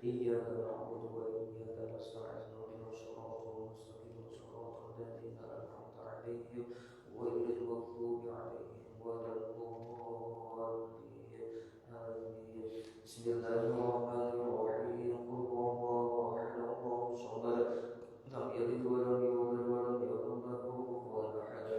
إياك نعبد وإياك نستعين اهدنا الصراط المستقيم صراط الذين أنعمت عليهم غير المغضوب عليهم ولا الضالين آمين. بسم الله الرحمن الرحيم قل هو الله أحد الله الصمد لم يلد ولم يولد ولم يكن له كفوا أحد.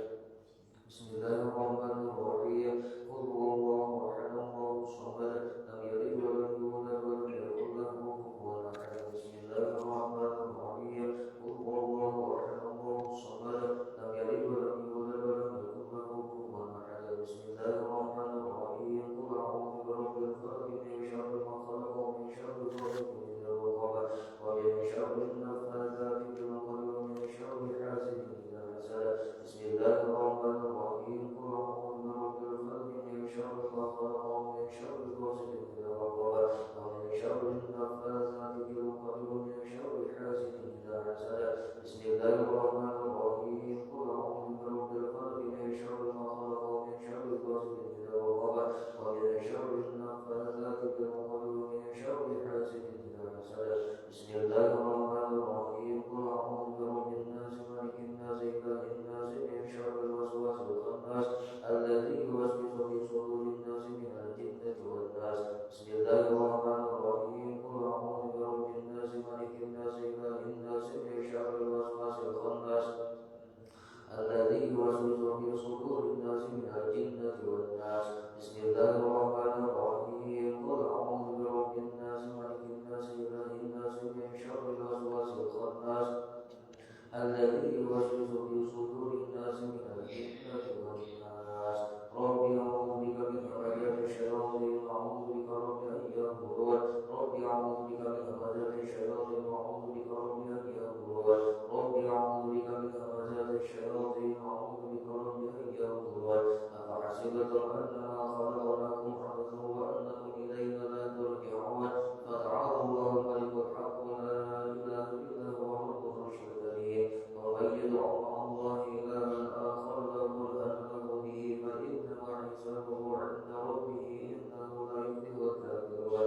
بسم الله الرحمن الرحيم قل هو الله أحد الله الصمد لم يلد ولم يولد ولم يكن له كفوا أحد. بسم الله الرحمن الرحيم قل هو الله أحد الله الصمد لم يلد ولم يولد ولم يكن له كفوا أحد. بسم الله الرحمن الرحيم قل أعوذ برب الفلق من شر ما خلق ومن شر غاسق إذا وقب ومن شر النفاثات في العقد ومن شر حاسد إذا حسد. بسم الله الرحمن الرحيم قل أعوذ برب الفلق من شر ما خلق ومن شر غاسق إذا وقب ومن شر النفاثات في العقد ومن شر حاسد إذا حسد. بسم الله الرحمن الرحيم قل أعوذ برب الفلق من شر ما خلق ومن شر غاسق إذا وقب ومن شر النفاثات في العقد ومن شر حاسد إذا حسد. بسم الله الرحمن الرحيم قل أعوذ برب الناس ملك الناس إله الناس من شر الوسواس الخناس الذي يوسوس في صدور الناس من الجنة والناس. بسم الله الرحمن الرحيم قل أعوذ برب الناس ملك الناس إله الناس من شر الوسواس الخناس الذي يوسوس في صدور الناس من الجنة والناس. بسم الله الرحمن الرحيم قل أعوذ برب الناس ملك الناس إله الناس من شر الوسواس الخناس الذي يوسوس في صدور الناس من الجنة والناس. رب أعوذ بك من همزات الشياطين وأعوذ بك رب أن يحضرون. رب أعوذ بك من همزات الشياطين وأعوذ بك رب أن يحضرون. رب أعوذ بك من همزات الشياطين وأعوذ بك رب أن يحضرون. أفحسبتم أنما خلقناكم عبثا وأنكم إلينا لا ترجعون فتعالى الله الملك الحق لا إله إلا هو رب العرش الكريم. ومن يدع مع الله إلها آخر لا برهان له به فإنما حسابه عند ربه إنه لا يفلح الكافرون.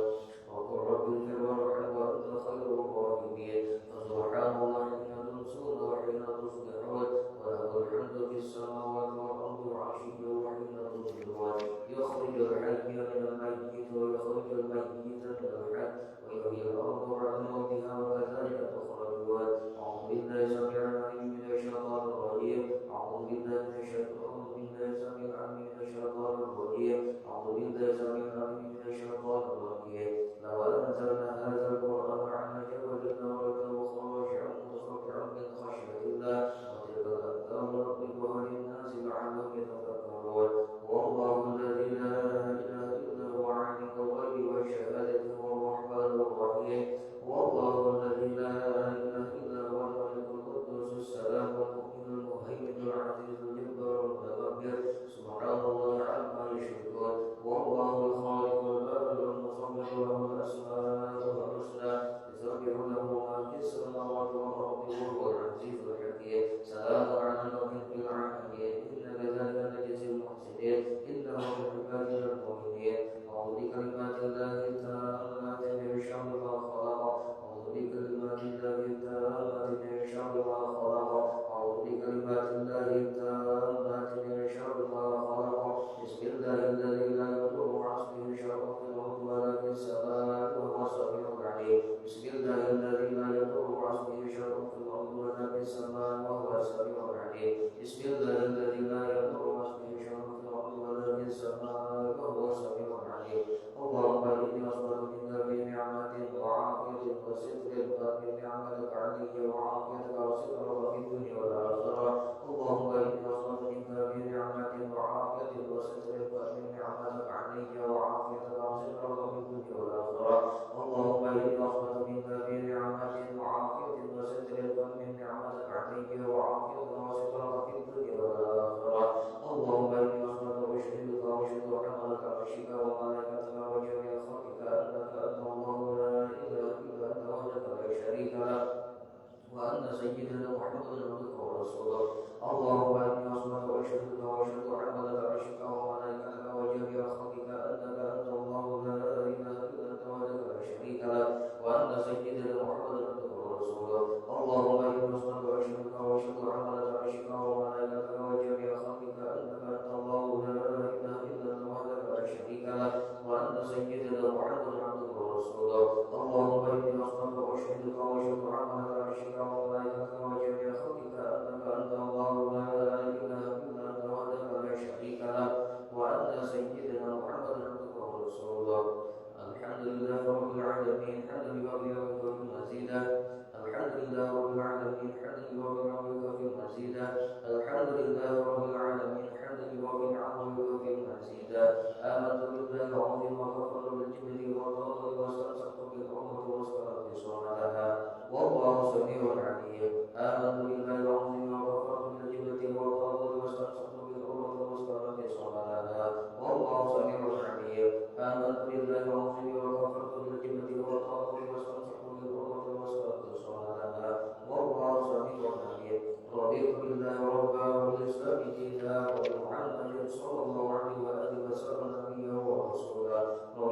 وقل رب اغفر وارحم وأنت خير الراحمين. فسبحان الله حين تمسون وحين تصبحون وله الحمد في السماوات والأرض وعشيا وحين تظهرون. يخرج الحي من الميت ويخرج الميت من الحي ويحيي الأرض بعد موتها وكذلك تخرجون. أعوذ بالله السميع العليم من الشيطان الرجيم. أعوذ بالله من الشيطان السميع العليم من الشيطان الرجيم. أعوذ بالله السميع العليم من الشيطان الرجيم. لو أنزلنا هذا القرآن على جبل لرأيته خاشعا متصدعا من خشية الله وتلك الأمثال نضربها للناس لعلهم يتفكرون. والله الذي لا إله إلا هو عالم الغيب والشهادة هو الرحمن الرحيم. والله الذي لا إله إلا هو الملك القدوس السلام المؤمن المهيمن العزيز الجبار المتكبر سبحان الله عما يشركون. والله الخالق البارئ المصور له الأسماء الحسنى يسبح له ما في السماوات والأرض وهو العزيز الحكيم. سلام على نوح في العالمين إن كذلك نجزي المحسنين إنه من عبادنا المؤمنين. أعوذ بكلمات الله التامات من شر ما خلق. أعوذ بكلمات الله التامات من شر ما خلق. أعوذ بكلمات الله التامات من شر ما خلق. بسم الله الذي لا يضر مع اسمه شيء في الأرض ولا في السماء وهو السميع العليم. بسم الله الذي لا يضر مع اسمه شيء في الأرض ولا في السماء وهو السميع العليم. بسم الله الذي لا يضر مع اسمه شيء في الأرض ولا في السماء وهو السميع العليم. اللهم إني أسألك منك بنعمة وعافية وستر من نعمتك علي وعافيتك وسترك في الدنيا والآخرة. اللهم إني أسألك منك بنعمة وعافية وستر من نعمتك علي وعافيتك وسترك في الدنيا والآخرة. اللهم إني أسألك منك بنعمة وعافية وستر من نعمتك علي وعافيتك وسترك في الدنيا والآخرة. اللهم إني أسألك وأشهدك وأشهد حملك عرشك وملائكتك وجميع خلقك أنك أنت الله لا إله إلا أنت وحدك لا شريك لك وأن سيدنا محمدا عبدك ورسولك. اللهم إني أسألك وأشهدك وأشهد حملك عرشك وملائكتك وجميع خلقك أنك أنت الله لا إله إلا أنت وحدك لا شريك لك وأن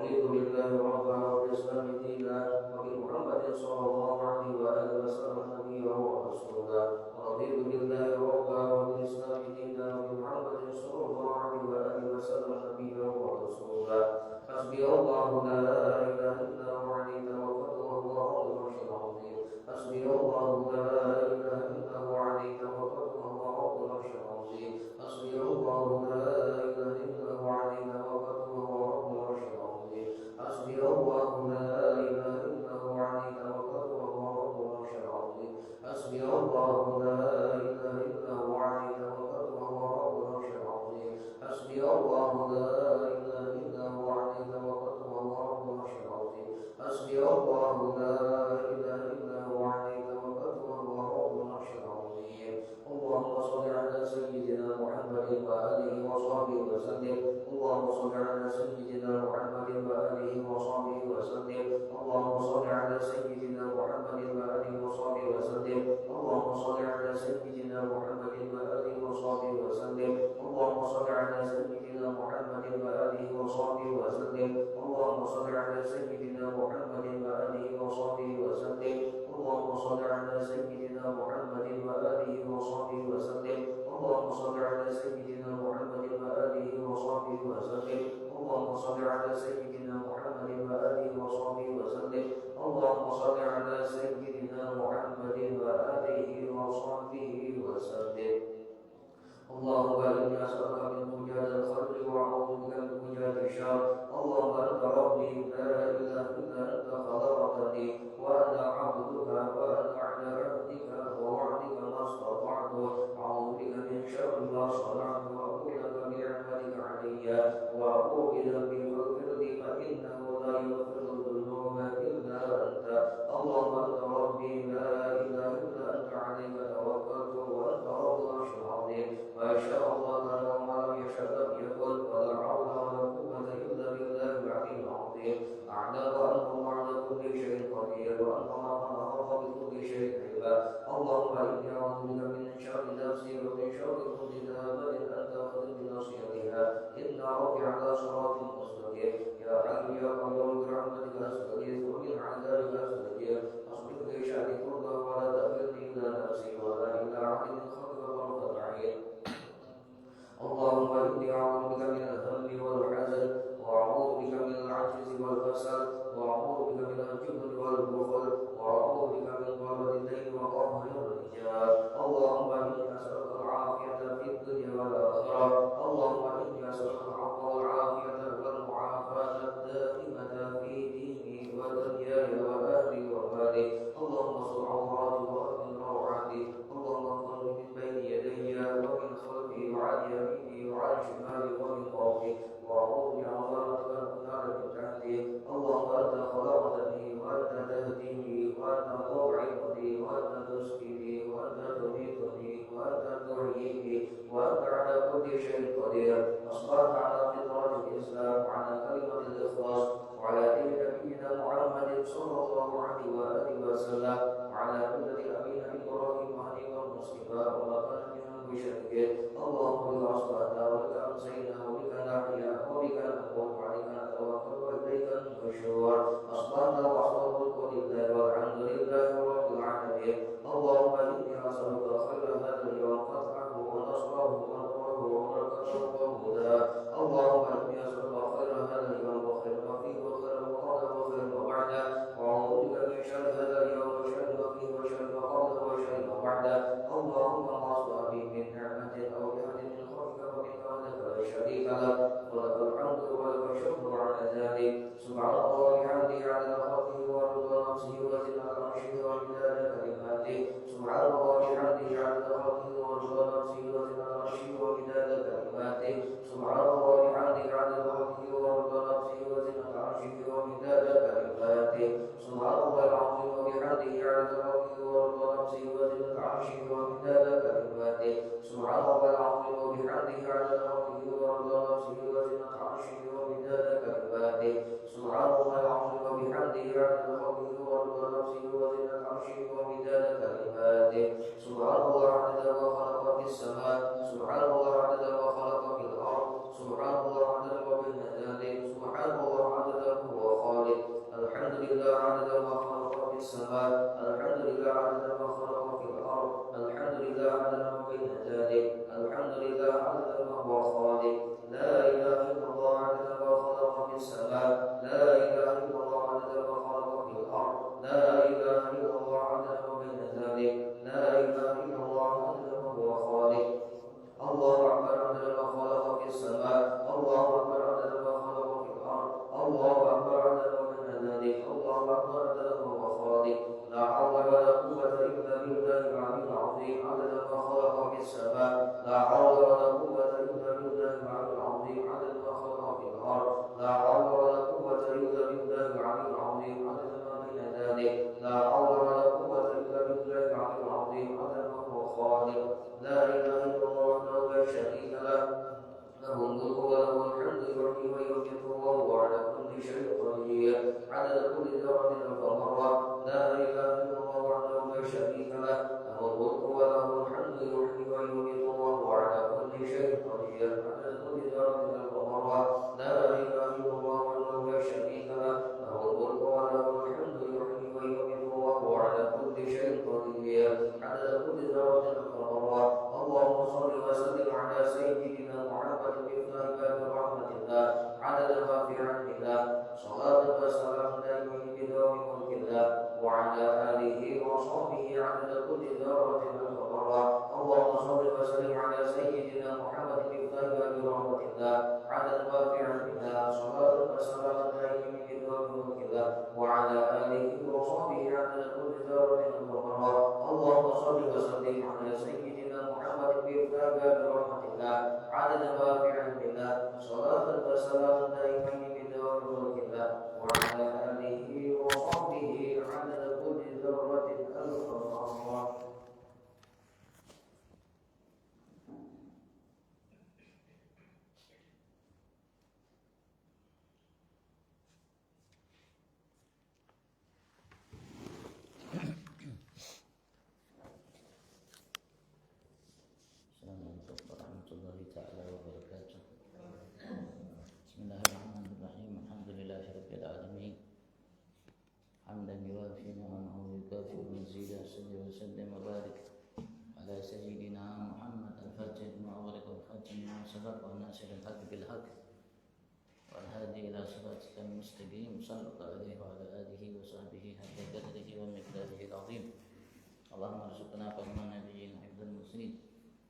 رضيت بالله ربا وبالإسلام دينا وبمحمد صلى الله عليه وآله وسلم نبيا ورسولا رضيت بالله ربا وبالإسلام دينا وبمحمد صلى الله عليه وآله وسلم نبيا ورسولا حسبي الله لا إله إلا هو عليه توكلت وهو رب العرش العظيم حسبي الله لا إله إلا هو عليه توكلت وهو رب العرش العظيم حسبي الله لا إله إلا هو عليه توكلت وهو رب العرش العظيم حسبي الله لا إله إلا هو عليه توكلت وهو رب العرش العظيم حسبي الله لا إله إلا هو عليه توكلت وهو رب العرش العظيم حسبي الله لا إله إلا هو عليه توكلت وهو رب العرش العظيم حسبي الله لا إله إلا هو عليه توكلت وهو رب العرش العظيم اللهم صل على سيدنا محمد وآله وصحبه وسلم اللهم صل على سيدنا محمد وآله وصحبه وسلم اللهم صل على سيدنا محمد وآله وصحبه وسلم اللهم صل على سيدنا محمد وآله وصحبه وسلم اللهم صل على سيدنا محمد وآله وصحبه وسلم اللهم صل على سيدنا محمد وآله وصحبه وسلم اللهم صل على سيدنا محمد وآله وصحبه وسلم اللهم صل على سيدنا محمد وآله وصحبه وسلم اللهم صل على سيدنا محمد وآله وصحبه وسلم اللهم صل على سيدنا محمد وآله وصحبه وسلم اللهم إني أسألك من منجات الخير وأعوذ بك من منجات الشر اللهم أنت ربي لا إله إلا أنت خلقتني وأنا عبدك وأنا على عهدك ووعدك ما استطعت أعوذ بك من شر ما صنعت وأعوذ بك بنعمتك علي وأعوذ بذنبي فاغفر لي فإنه لا يغفر الذنوب إلا أنت اللهم أنت ربي لا إله إلا أنت عليك توكلت وأنت رب العرش العظيم ما شاء الله كان وما لم يشاء لم يكن ولا حول ولا قوة إلا بالله العلي العظيم أعلم أنه على كل شيء قدير وأنه أحاط بكل شيء علما اللهم إني أعوذ بك من شر نفسي ومن شر كل دابة أنت أخذ بناصيتها إن ربي على صراط مستقيم يا حي يا قيوم برحمتك أستغيث ومن عذابك أستجير أصلح لي شأني كله ولا تكلني إلى نفسي ولا إلى عبد من خلقك طرفة عين اللهم إني أعوذ بك من الهم والحزن وأعوذ بك من العجز والكسل وأعوذ بك من الجبن والبخل وأعوذ بك من غلبة الدين وقهر الرجال اللهم إني أسألك العافية في الدنيا والآخرة اللهم إني أسألك العفو والعافية والمعافاة الدائمة في ديني ودنياي وأهلي ومالي اللهم استر عوراتي وأمن روعاتي اللهم اغفر من بين يدي ومن خلفي وعن يميني وعن شمالي ومن فوقي وأعوذ بعظمتك أن أنال من تحتي اللهم أنت خلقتني وأنت تهديني وأنت تطعمني وأنت تسقيني وأنت تميتني وأنت تحييني وأنت على كل شيء قدير أصبحت على فطرة الإسلام وعلى كلمة الإخلاص وعلى دين نبينا محمد صلى الله عليه وآله وسلم وعلى ملة أبينا إبراهيم حنيفا مسلما وما كان منهم بشرك اللهم بك أصبحنا وبك أمسينا وبك نحيا وبك نموت وعليك نتوكل وإليك النشور أصبحنا وأصبح الملك لله والحمد لله رب العالمين اللهم إني أسألك خير هذا اليوم فتحه ونصره ونوره وبركته وهداه اللهم إني أسألك خير هذا اليوم وخير ما فيه وخير ما قبله وخير ما بعده وأعوذ بك من شر هذا اليوم وشر ما فيه وشر ما قبله وشر ما بعده اللهم ما أصبح بي من نعمة أو بأحد من خلقك فمنك وحدك لا شريك لك ولك الحمد ولك الشكر على ذلك سبحان الله وبحمده عدد خلقه ورضا نفسه وزنة عرشه ومداد كلماته سبحان الله وبحمده عدد خلقه ورضا نفسه وزنة عرشه ومداد كلماته سبحان الله وبحمده عدد خلقه ورضا نفسه وزنة عرشه ومداد كلماته سبحان الله العظيم وبحمده عدد خلقه ورضا نفسه وزنة عرشه ومداد كلماته سبحان الله العظيم وبحمده عدد خلقه ورضا نفسه وزنة عرشه ومداد كلماته سبحان الله العظيم وبحمده عدد خلقه ورضا نفسه وزنة عرشه ومداد كلماته سبحان الله عدد ما خلق في السماء سبحان الله عدد ما خلق في الأرض سبحان الله عدد ما بين ذلك سبحان الله عدد الأرض لا إله إلا الله عدد ما بين ذلك لا إله إلا الله عدد ما هو خالق الله أكبر عدد ما خلق في السماء الله أكبر عدد ما خلق في الأرض الله أكبر عدد ما بين ذلك الله أكبر عدد ما هو خالق لا حول ولا قوة إلا بالله العلي العظيم عدد ما خلق في السماء لا حول ولا قوة إلا بالله العلي العظيم عدد ما خلق في الأرض لا حول ولا قوة إلا بالله العلي العظيم عدد ما بين ذلك لا حول ولا قوة إلا بالله العلي العظيم عدد ما هو خالق لا إله إلا الله وحده لا شريك له له الملك وله الحمد يحيي ويميت وهو على كل شيء قدير عدد كل ذرة فمرة لا إله إلا الله وحده لا شريك له له الملك وله الحمد يحيي ويميت وهو على كل شيء قدير عدد كل ذرة فمرة لا إله إلا الله وحده لا شريك له له الملك وله الحمد يحيي ويميت وهو على كل شيء قدير عدد كل ذرة فمرة اللهم صل وسلم على سيدنا محمد مفتاح باب رحمة الله عدد ما في علم الله صلاة وسلام دائمين بدوام ملك الله وعلى آله وصحبه عدد كل ذرة فمرة اللهم صل وسلم على سيدنا محمد مفتاح باب رحمة الله عدد ما في علم الله صلاة وسلام دائمين بدوام ملك الله وعلى آله وصحبه عدد كل ذرة فمرة اللهم صل وسلم على سيدنا محمد بإفتاء باب رحمة الله عدد ما في علم الله صلاة وسلام دائمين بدوام ملك الله وعلى آله وصحبه عدد كل ذرة ألف مرة حمدا يوافي نعمه ويكافئ مزيدا صل وسلم وبارك على سيدنا محمد الفاتح لما أغلق والخاتم لما سبق والناصر الحق بالحق والهادي إلى صراطك المستقيم صلى الله عليه وعلى آله وصحبه حق قدره ومقداره العظيم اللهم ارزقنا فهم النبيين حفظ المسلمين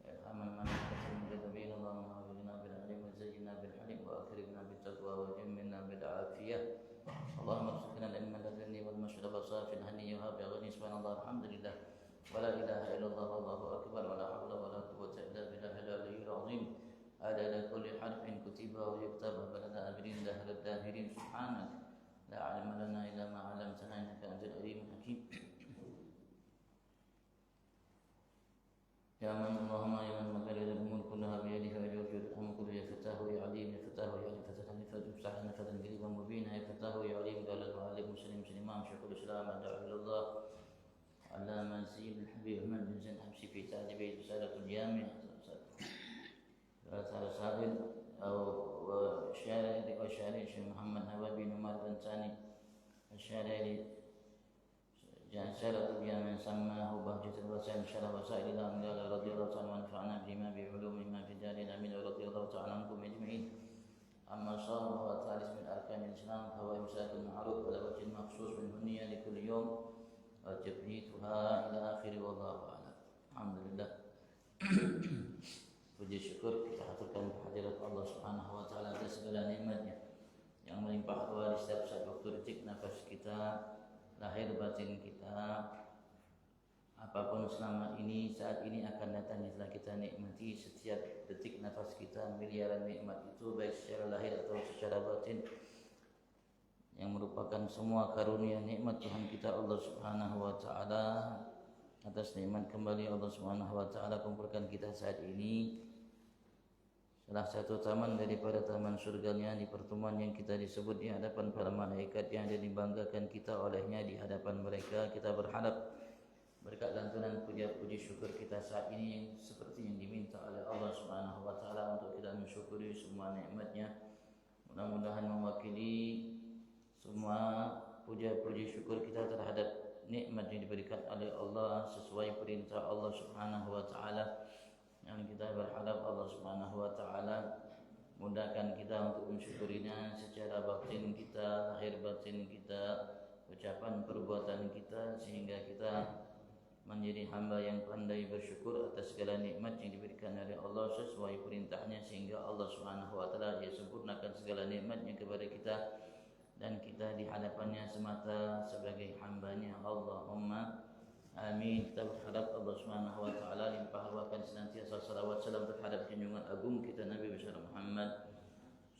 وارحم المنافع المجدبين اللهم أغفرنا بالعلم وزينا بالحلم وأكرمنا بالتقوى وجملنا بالعافية اللهم ارزقنا العلم اللدني والمشرب صافي الهني وهاب غني سبحان الله الحمد لله ولا اله الا الله والله اكبر ولا حول ولا قوه الا بالله العلي العظيم عدد كل حرف كتب ويكتب بلد ابرين دهر الداهرين سبحانك لا علم لنا الا ما علمتنا انك انت العليم الحكيم يا من اللهم يا من مقاليد الامور كلها بيده ويجوز الامر كله يا فتاه يا عليم يا فتاه يا عليم فتاه فتفتح لنا فتى قريبا مبينا يا فتاه يا عليم قال المعلم مسلم امام شيخ الاسلام دعا الى الله علامه سيد الحبيب احمد بن زين حمصي في تعذيب رساله الجامع رساله سائل او شارع الشيخ محمد نواب بن عمر بن ثاني الشارع رسالة الجامع سماه بهجة الوسائل شرف وسائل الأنبياء رضي الله تعالى ونفعنا بما بعلومهما في دارنا آمين رضي الله تعالى عنكم أجمعين. أما الصوم فهو ثالث من أركان الإسلام فهو إمساك المعروف على وجه مخصوص من هنية لكل يوم وتبييتها إلى آخره والله أعلم. الحمد لله. Puji syukur kita haturkan kehadirat Allah Subhanahu wa taala atas segala nikmatnya yang melimpah ruah di setiap saat waktu detik nafas kita, lahir batin kita, apapun selama ini saat ini akan datang yang telah kita nikmati setiap detik nafas kita, miliaran nikmat itu baik secara lahir atau secara batin yang merupakan semua karunia nikmat Tuhan kita Allah Subhanahu wa taala. Atas nikmat kembali Allah Subhanahu wa taala kumpulkan kita saat ini salah satu taman daripada taman surganya di pertemuan yang kita disebut di hadapan para malaikat yang dibanggakan kita olehnya di hadapan mereka. Kita berharap berkat lantunan puja-puji syukur kita saat ini yang seperti yang diminta oleh Allah Subhanahu wa taala untuk kita mensyukuri semua nikmatnya, mudah-mudahan mewakili semua puja-puji syukur kita terhadap nikmat yang diberikan oleh Allah sesuai perintah Allah Subhanahu wa taala. Yang kita berharap Allah Subhanahu wa taala mudahkan kita untuk mensyukurinya secara batin kita, lahir batin kita, ucapan perbuatan kita sehingga kita menjadi hamba yang pandai bersyukur atas segala nikmat yang diberikan oleh Allah sesuai perintahnya, sehingga Allah Subhanahu wa taala Dia sempurnakan segala nikmatnya kepada kita dan kita di hadapannya semata sebagai hambanya. Allahumma amin. Kita berharap Allah Subhanahu wa taala limpah ruahkan senantiasa salawat salam terhadap junjungan agung kita Nabi besar Muhammad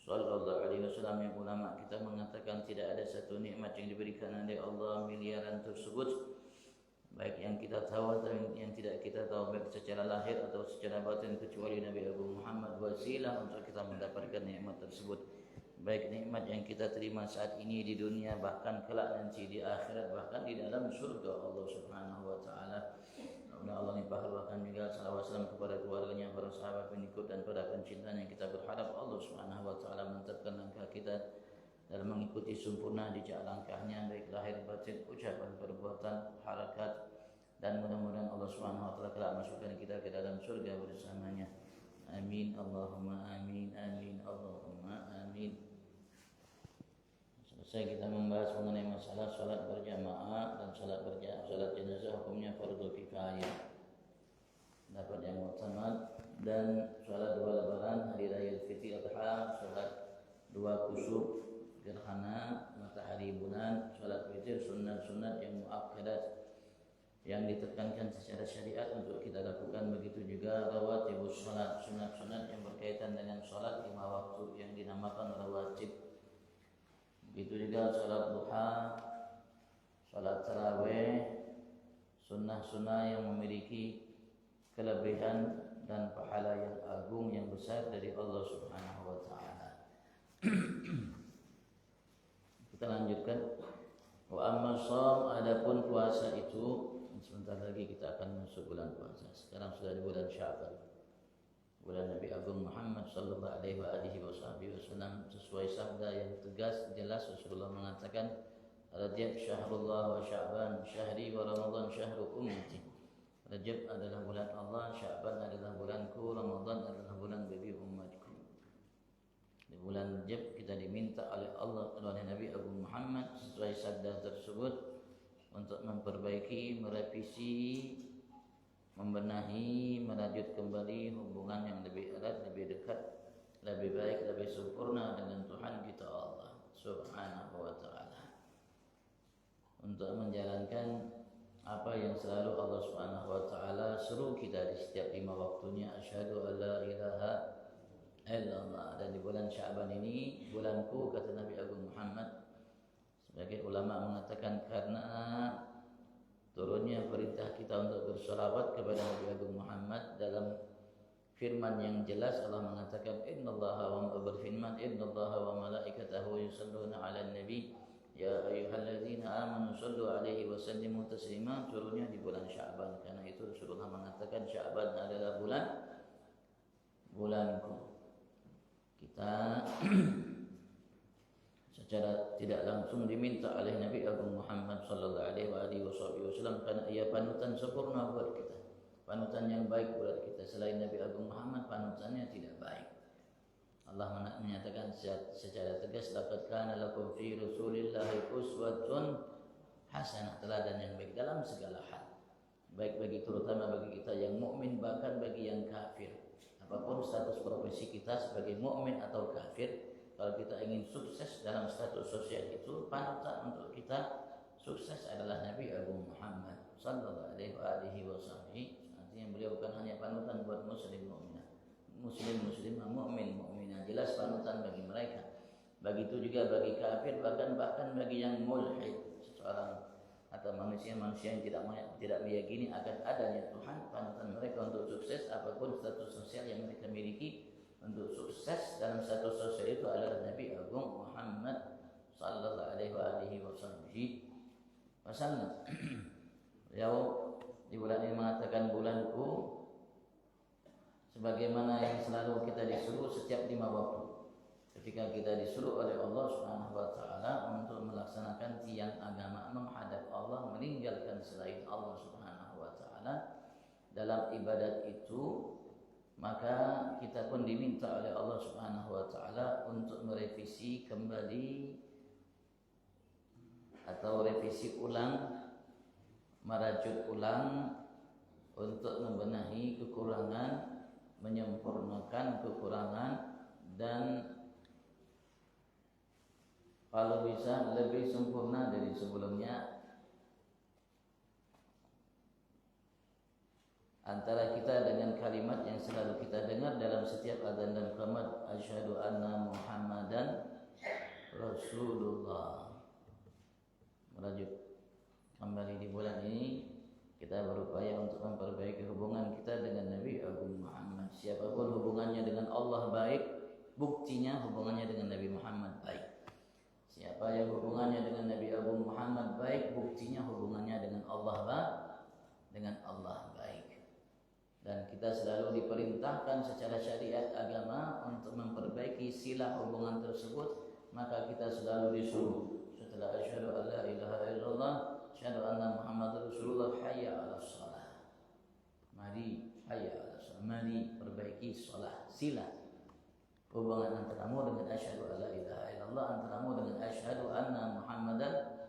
sallallahu alaihi wasallam, yang ulama kita mengatakan tidak ada satu nikmat yang diberikan oleh Allah miliaran tersebut, baik yang kita tahu atau yang tidak kita tahu, baik secara lahir atau secara batin, kecuali Nabi Agung Muhammad wasilah untuk kita mendapatkan nikmat tersebut, baik nikmat yang kita terima saat ini di dunia, bahkan kelak nanti di akhirat, bahkan di dalam surga Allah Subhanahu wa taala. Allah limpahkan juga salawat salam kepada keluarganya, para sahabat, pengikut dan para pencintanya. Kita berharap Allah Subhanahu wa taala menetapkan langkah kita dalam mengikuti sempurna jejak langkahnya, baik lahir batin, ucapan, perbuatan, harakat, dan mudah-mudahan Allah Subhanahu wa taala kelak masukkan kita ke dalam surga bersamanya. Amin Allahumma amin, amin Allahumma amin. Selesai kita membahas mengenai masalah salat berjamaah dan salat jenazah, hukumnya fardu kifayah, dapat yang muktamad, dan salat dua lebaran, hari raya Fitri Adha, salat dua kusuf gerhana matahari bulan, salat witir, sunat-sunat yang muakkadat yang ditekankan secara syariat untuk kita lakukan. Begitu juga rawatibus salat, sunat-sunat yang berkaitan dengan salat 5 waktu yang dinamakan rawatib. Begitu juga salat duha, salat tarawih, sunnah-sunnah yang memiliki kelebihan dan pahala yang agung yang besar dari Allah Subhanahu wa taala. Kita lanjutkan. Wa amma shaum, adapun puasa itu, sebentar lagi kita akan masuk bulan puasa. Sekarang sudah di bulan Sya'ban, bulan Nabi Agung Muhammad sallallahu alaihi wasallam, sesuai sabda yang tegas jelas Rasulullah mengatakan, Rajab syahrullah wa Sya'ban syahri wa Ramadan syahru ummati. Rajab adalah bulan Allah, Sya'ban adalah bulanku, Ramadan adalah bulan bagi umatku. Di bulan Rajab kita diminta oleh Allah, oleh Nabi Agung Muhammad sesuai sabda tersebut untuk memperbaiki, merevisi, membenahi, merajut kembali hubungan yang lebih erat, lebih dekat, lebih baik, lebih sempurna dengan Tuhan kita Allah Subhanahu wa taala, untuk menjalankan apa yang selalu Allah Subhanahu wa taala seru kita di setiap 5 waktunya, asyhadu alla ilaha illallah. Dan di bulan Sya'ban ini, bulanku, kata Nabi Agung Muhammad, sebagai ulama mengatakan karena turunnya perintah kita untuk bersolawat kepada Nabi Agung Muhammad dalam firman yang jelas. Allah mengatakan innallaha wa berfirman innallaha wa malaikatahu yusalluna 'alan nabi ya ayyuhalladzina amanu sallu 'alaihi wa sallimu taslima. Turunnya di bulan Sya'ban, karena itu Rasulullah mengatakan Sya'ban adalah bulanku. Kita secara tidak langsung diminta oleh Nabi Agung Muhammad sallallahu alaihi wasallam karena ia panutan sempurna buat kita, panutan yang baik buat kita. Selain Nabi Agung Muhammad, panutannya tidak baik. Allah menyatakan secara tegas, laqad kana lakum fi Rasulillahi uswatun hasanah, teladan yang baik dalam segala hal, baik bagi, terutama bagi kita yang mukmin, bahkan bagi yang kafir. Apapun status profesi kita sebagai mukmin atau kafir, kalau kita ingin sukses dalam status sosial itu, panutan untuk kita sukses adalah Nabi Agung Muhammad sallallahu alaihi wasallam. Artinya beliau bukan hanya panutan buat muslim muslimah, mukminah, jelas panutan bagi mereka. Begitu juga bagi kafir, bahkan bagi yang mulhid, seseorang atau manusia yang tidak meyakini akan adanya Tuhan, panutan mereka untuk sukses apapun status sosial yang mereka miliki, untuk sukses dalam status sosial itu adalah Nabi Agung Muhammad sallallahu alaihi wasallam. Beliau di bulan ini mengatakan, bulanku sebagaimana yang selalu kita disuruh setiap 5 waktu. Ketika kita disuruh oleh Allah Subhanahu wa taala untuk melaksanakan tiang agama, menghadap Allah, meninggalkan selain Allah Subhanahu wa taala dalam ibadat itu, maka kita pun diminta oleh Allah Subhanahu wa taala untuk merevisi kembali atau revisi ulang, merajut ulang untuk membenahi kekurangan, menyempurnakan kekurangan, dan kalau bisa lebih sempurna dari sebelumnya. Antara kita dengan kalimat yang selalu kita dengar dalam setiap adzan dan qamat, asyhadu anna Muhammadan Rasulullah. Merajut kembali di bulan ini, kita berupaya untuk memperbaiki hubungan kita dengan Nabi Agung Muhammad. Siapapun hubungannya dengan Allah baik, buktinya hubungannya dengan Nabi Muhammad baik. Siapa yang hubungannya dengan Nabi Agung Muhammad baik, buktinya hubungannya dengan Allah baik. Dan kita selalu diperintahkan secara syariat agama untuk memperbaiki silah hubungan tersebut. Maka kita selalu disuruh setelah asyhadu an la ilaha illallah, asyhadu anna Muhammadar Rasulullah, hayya 'alas shalah. Mari hayya 'alas shalah, mari perbaiki shalah, silah hubungan antaramu dengan asyhadu an la ilaha illallah, antaramu dengan asyhadu anna Muhammadan.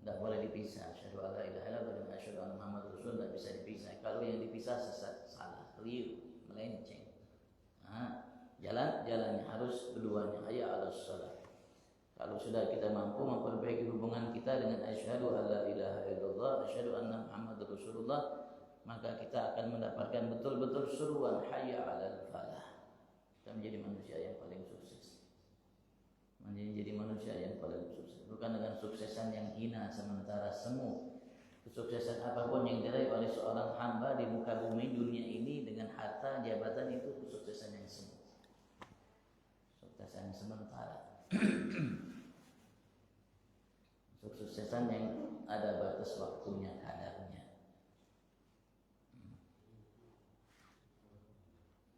Tidak boleh dipisah. Asyhadu an la ilaha illallah dengan asyhadu anna Muhammadar Rasulullah tidak bisa dipisah. Kalau yang dipisah sesat, salah, keliru, melenceng. Jalannya harus keduanya, hayya 'alas shalah. Kalau sudah kita mampu memperbaiki hubungan kita dengan asyhadu an la ilaha illallah, asyhadu anna Muhammadar Rasulullah, maka kita akan mendapatkan betul-betul seruan hayya 'alal falah. Kita menjadi manusia yang paling sukses. Menjadi manusia yang paling sukses. Bukan dengan suksesan yang hina sementara semu. Kesuksesan apapun yang diraih oleh seorang hamba di muka bumi dunia ini dengan harta, jabatan, itu kesuksesan yang semu. Suksesan yang sementara. Kesuksesan yang ada batas waktunya, kadarnya.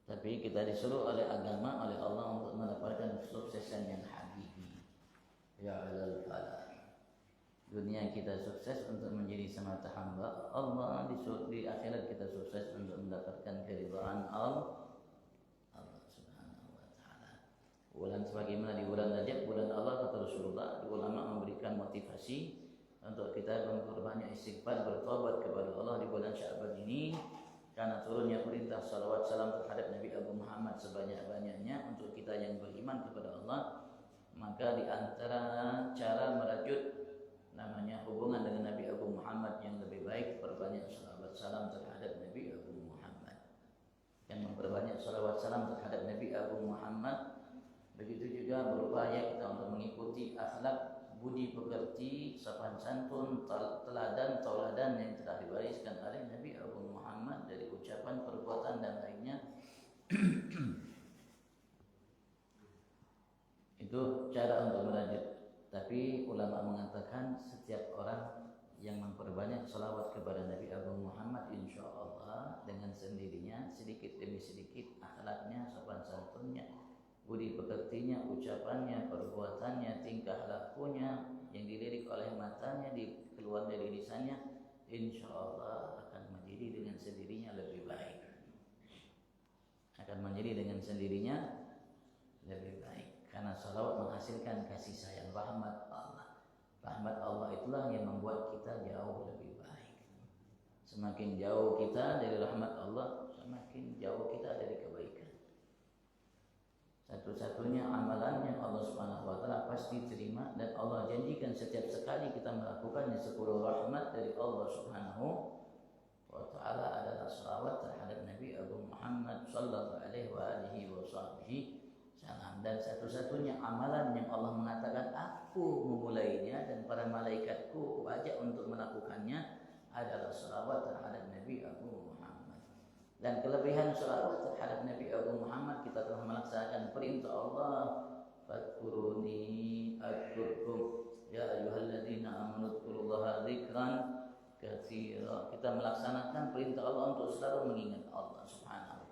Tapi kita disuruh oleh agama, oleh Allah untuk mendapatkan kesuksesan yang hakiki. Ya alal falah. Dunia kita sukses untuk menjadi semata hamba Allah, di akhirat kita sukses untuk mendapatkan keridhaan Allah Subhanahu wa taala. Bulan sebagaimana di bulan Rajab, bulan Allah, kata Rasulullah, ulama memberikan motivasi untuk kita memperbanyak istighfar, bertobat kepada Allah di bulan Sya'ban ini, karena turunnya perintah salawat salam terhadap Nabi Abu Muhammad sebanyak-banyaknya untuk kita yang beriman kepada Allah. Maka di antara cara merajut namanya hubungan dengan Nabi Abu Muhammad yang lebih baik, perbanyak salawat salam terhadap Nabi Abu Muhammad. Yang memperbanyak salawat salam terhadap Nabi Abu Muhammad, begitu juga berupaya kita untuk mengikuti akhlak budi pekerti, sopan santun, tauladan yang telah diwariskan oleh Nabi Abu Muhammad dari ucapan, perbuatan, dan lainnya. Itu cara untuk merajut. Tapi ulama mengatakan setiap orang yang memperbanyak salawat kepada Nabi Abu Muhammad, insya Allah dengan sendirinya, sedikit demi sedikit, akhlaknya, sopan santunnya, budi pekertinya, ucapannya, perbuatannya, tingkah lakunya yang dilirik oleh matanya, keluar dari lisannya, insya Allah akan menjadi dengan sendirinya lebih baik. Akan menjadi dengan sendirinya lebih baik. Karena salawat menghasilkan kasih sayang, rahmat Allah. Rahmat Allah itulah yang membuat kita jauh lebih baik. Semakin jauh kita dari rahmat Allah, semakin jauh kita dari kebaikan. Satu-satunya amalan yang Allah Subhanahu wa taala pasti terima, dan Allah janjikan setiap sekali kita melakukannya 10 rahmat dari Allah Subhanahu wa taala adalah salawat terhadap Nabi Abu Muhammad sallallahu alaihi wasallam. Dan satu-satunya amalan yang Allah mengatakan aku memulainya dan para malaikatku wajib untuk melakukannya adalah salawat terhadap Nabi Abu Muhammad. Dan kelebihan salawat terhadap Nabi Abu Muhammad, kita telah melaksanakan perintah Allah, fadkuruni adkurkum ya ayyuhalladzina amanu dzkurullaha dzikran katsira. Kita melaksanakan perintah Allah untuk selalu mengingat Allah Subhanahu.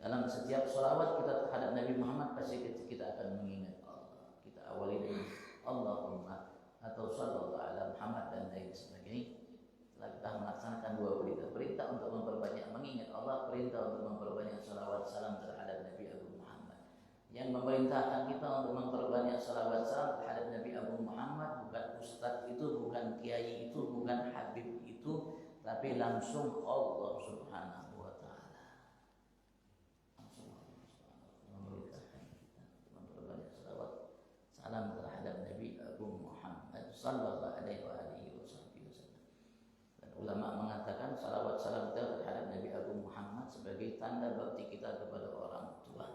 Dalam setiap salawat kita terhadap Nabi Muhammad pasti kita akan mengingat Allah. Kita awali dengan Allahumma atau sallallahu ala Muhammad dan lain sebagainya. Setelah kita melaksanakan dua perintah untuk memperbanyak mengingat Allah, perintah untuk memperbanyak salawat salam terhadap Nabi Abu Muhammad. yang memerintahkan kita untuk memperbanyak salawat salam terhadap Nabi Abu Muhammad bukan ustadz itu, bukan kiai itu, bukan habib itu, tapi langsung Allah Subhanahu wa taala. Langsung Allah Subhanahu wa taala memerintahkan kita untuk memperbanyak salawat salam terhadap Nabi Abu Muhammad sallallahu alaihi wasallam. Dan ulama mengatakan salawat salam terhadap Nabi Abu Muhammad sebagai tanda bakti kita kepada orang tua.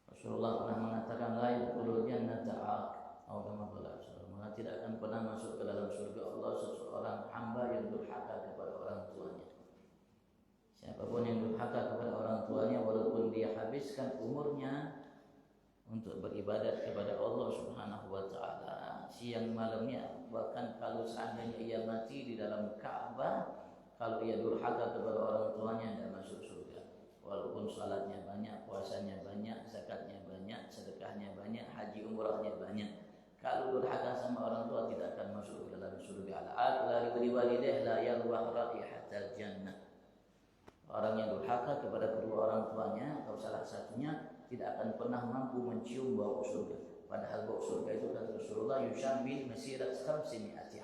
Rasulullah pernah mengatakan la yadkhulul jannata atau kama qala Rasulullah, tidak akan pernah masuk ke dalam surga Allah seseorang hamba yang durhaka kepada orang tuanya. Siapapun yang durhaka kepada orang tuanya walaupun dia habiskan umurnya untuk beribadat kepada Allah Subhanahu wa taala siang malamnya, bahkan kalau seandainya ia mati di dalam Ka'bah, kalau ia durhaka kepada orang tuanya tidak masuk surga. Walaupun salatnya banyak, puasanya banyak, zakatnya banyak, sedekahnya banyak, haji umrahnya banyak, kalau durhaka sama orang tua tidak akan masuk ke dalam surga. Al-aqla li walidayhi la yarwah raihatal jannah. Orang yang durhaka kepada kedua orang tuanya atau salah satunya tidak akan pernah mampu mencium bau surga. Padahal bau surga itu kata Rasulullah yusyambil masirat 500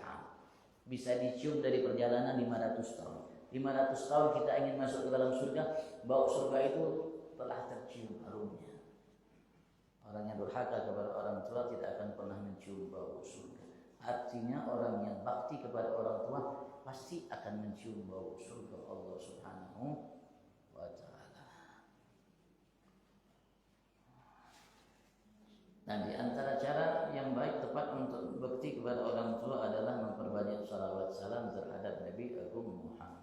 am. Bisa dicium dari perjalanan 500 tahun. 500 tahun kita ingin masuk ke dalam surga, bau surga itu telah tercium harumnya. Orang yang durhaka kepada orang tua tidak akan pernah mencium bau surga. Artinya orang yang bakti kepada orang tua pasti akan mencium bau surga Allah Subhanahu wa taala. Dan di antara cara yang baik tepat untuk bakti kepada orang tua adalah memperbanyak salawat salam terhadap Nabi Agung Muhammad.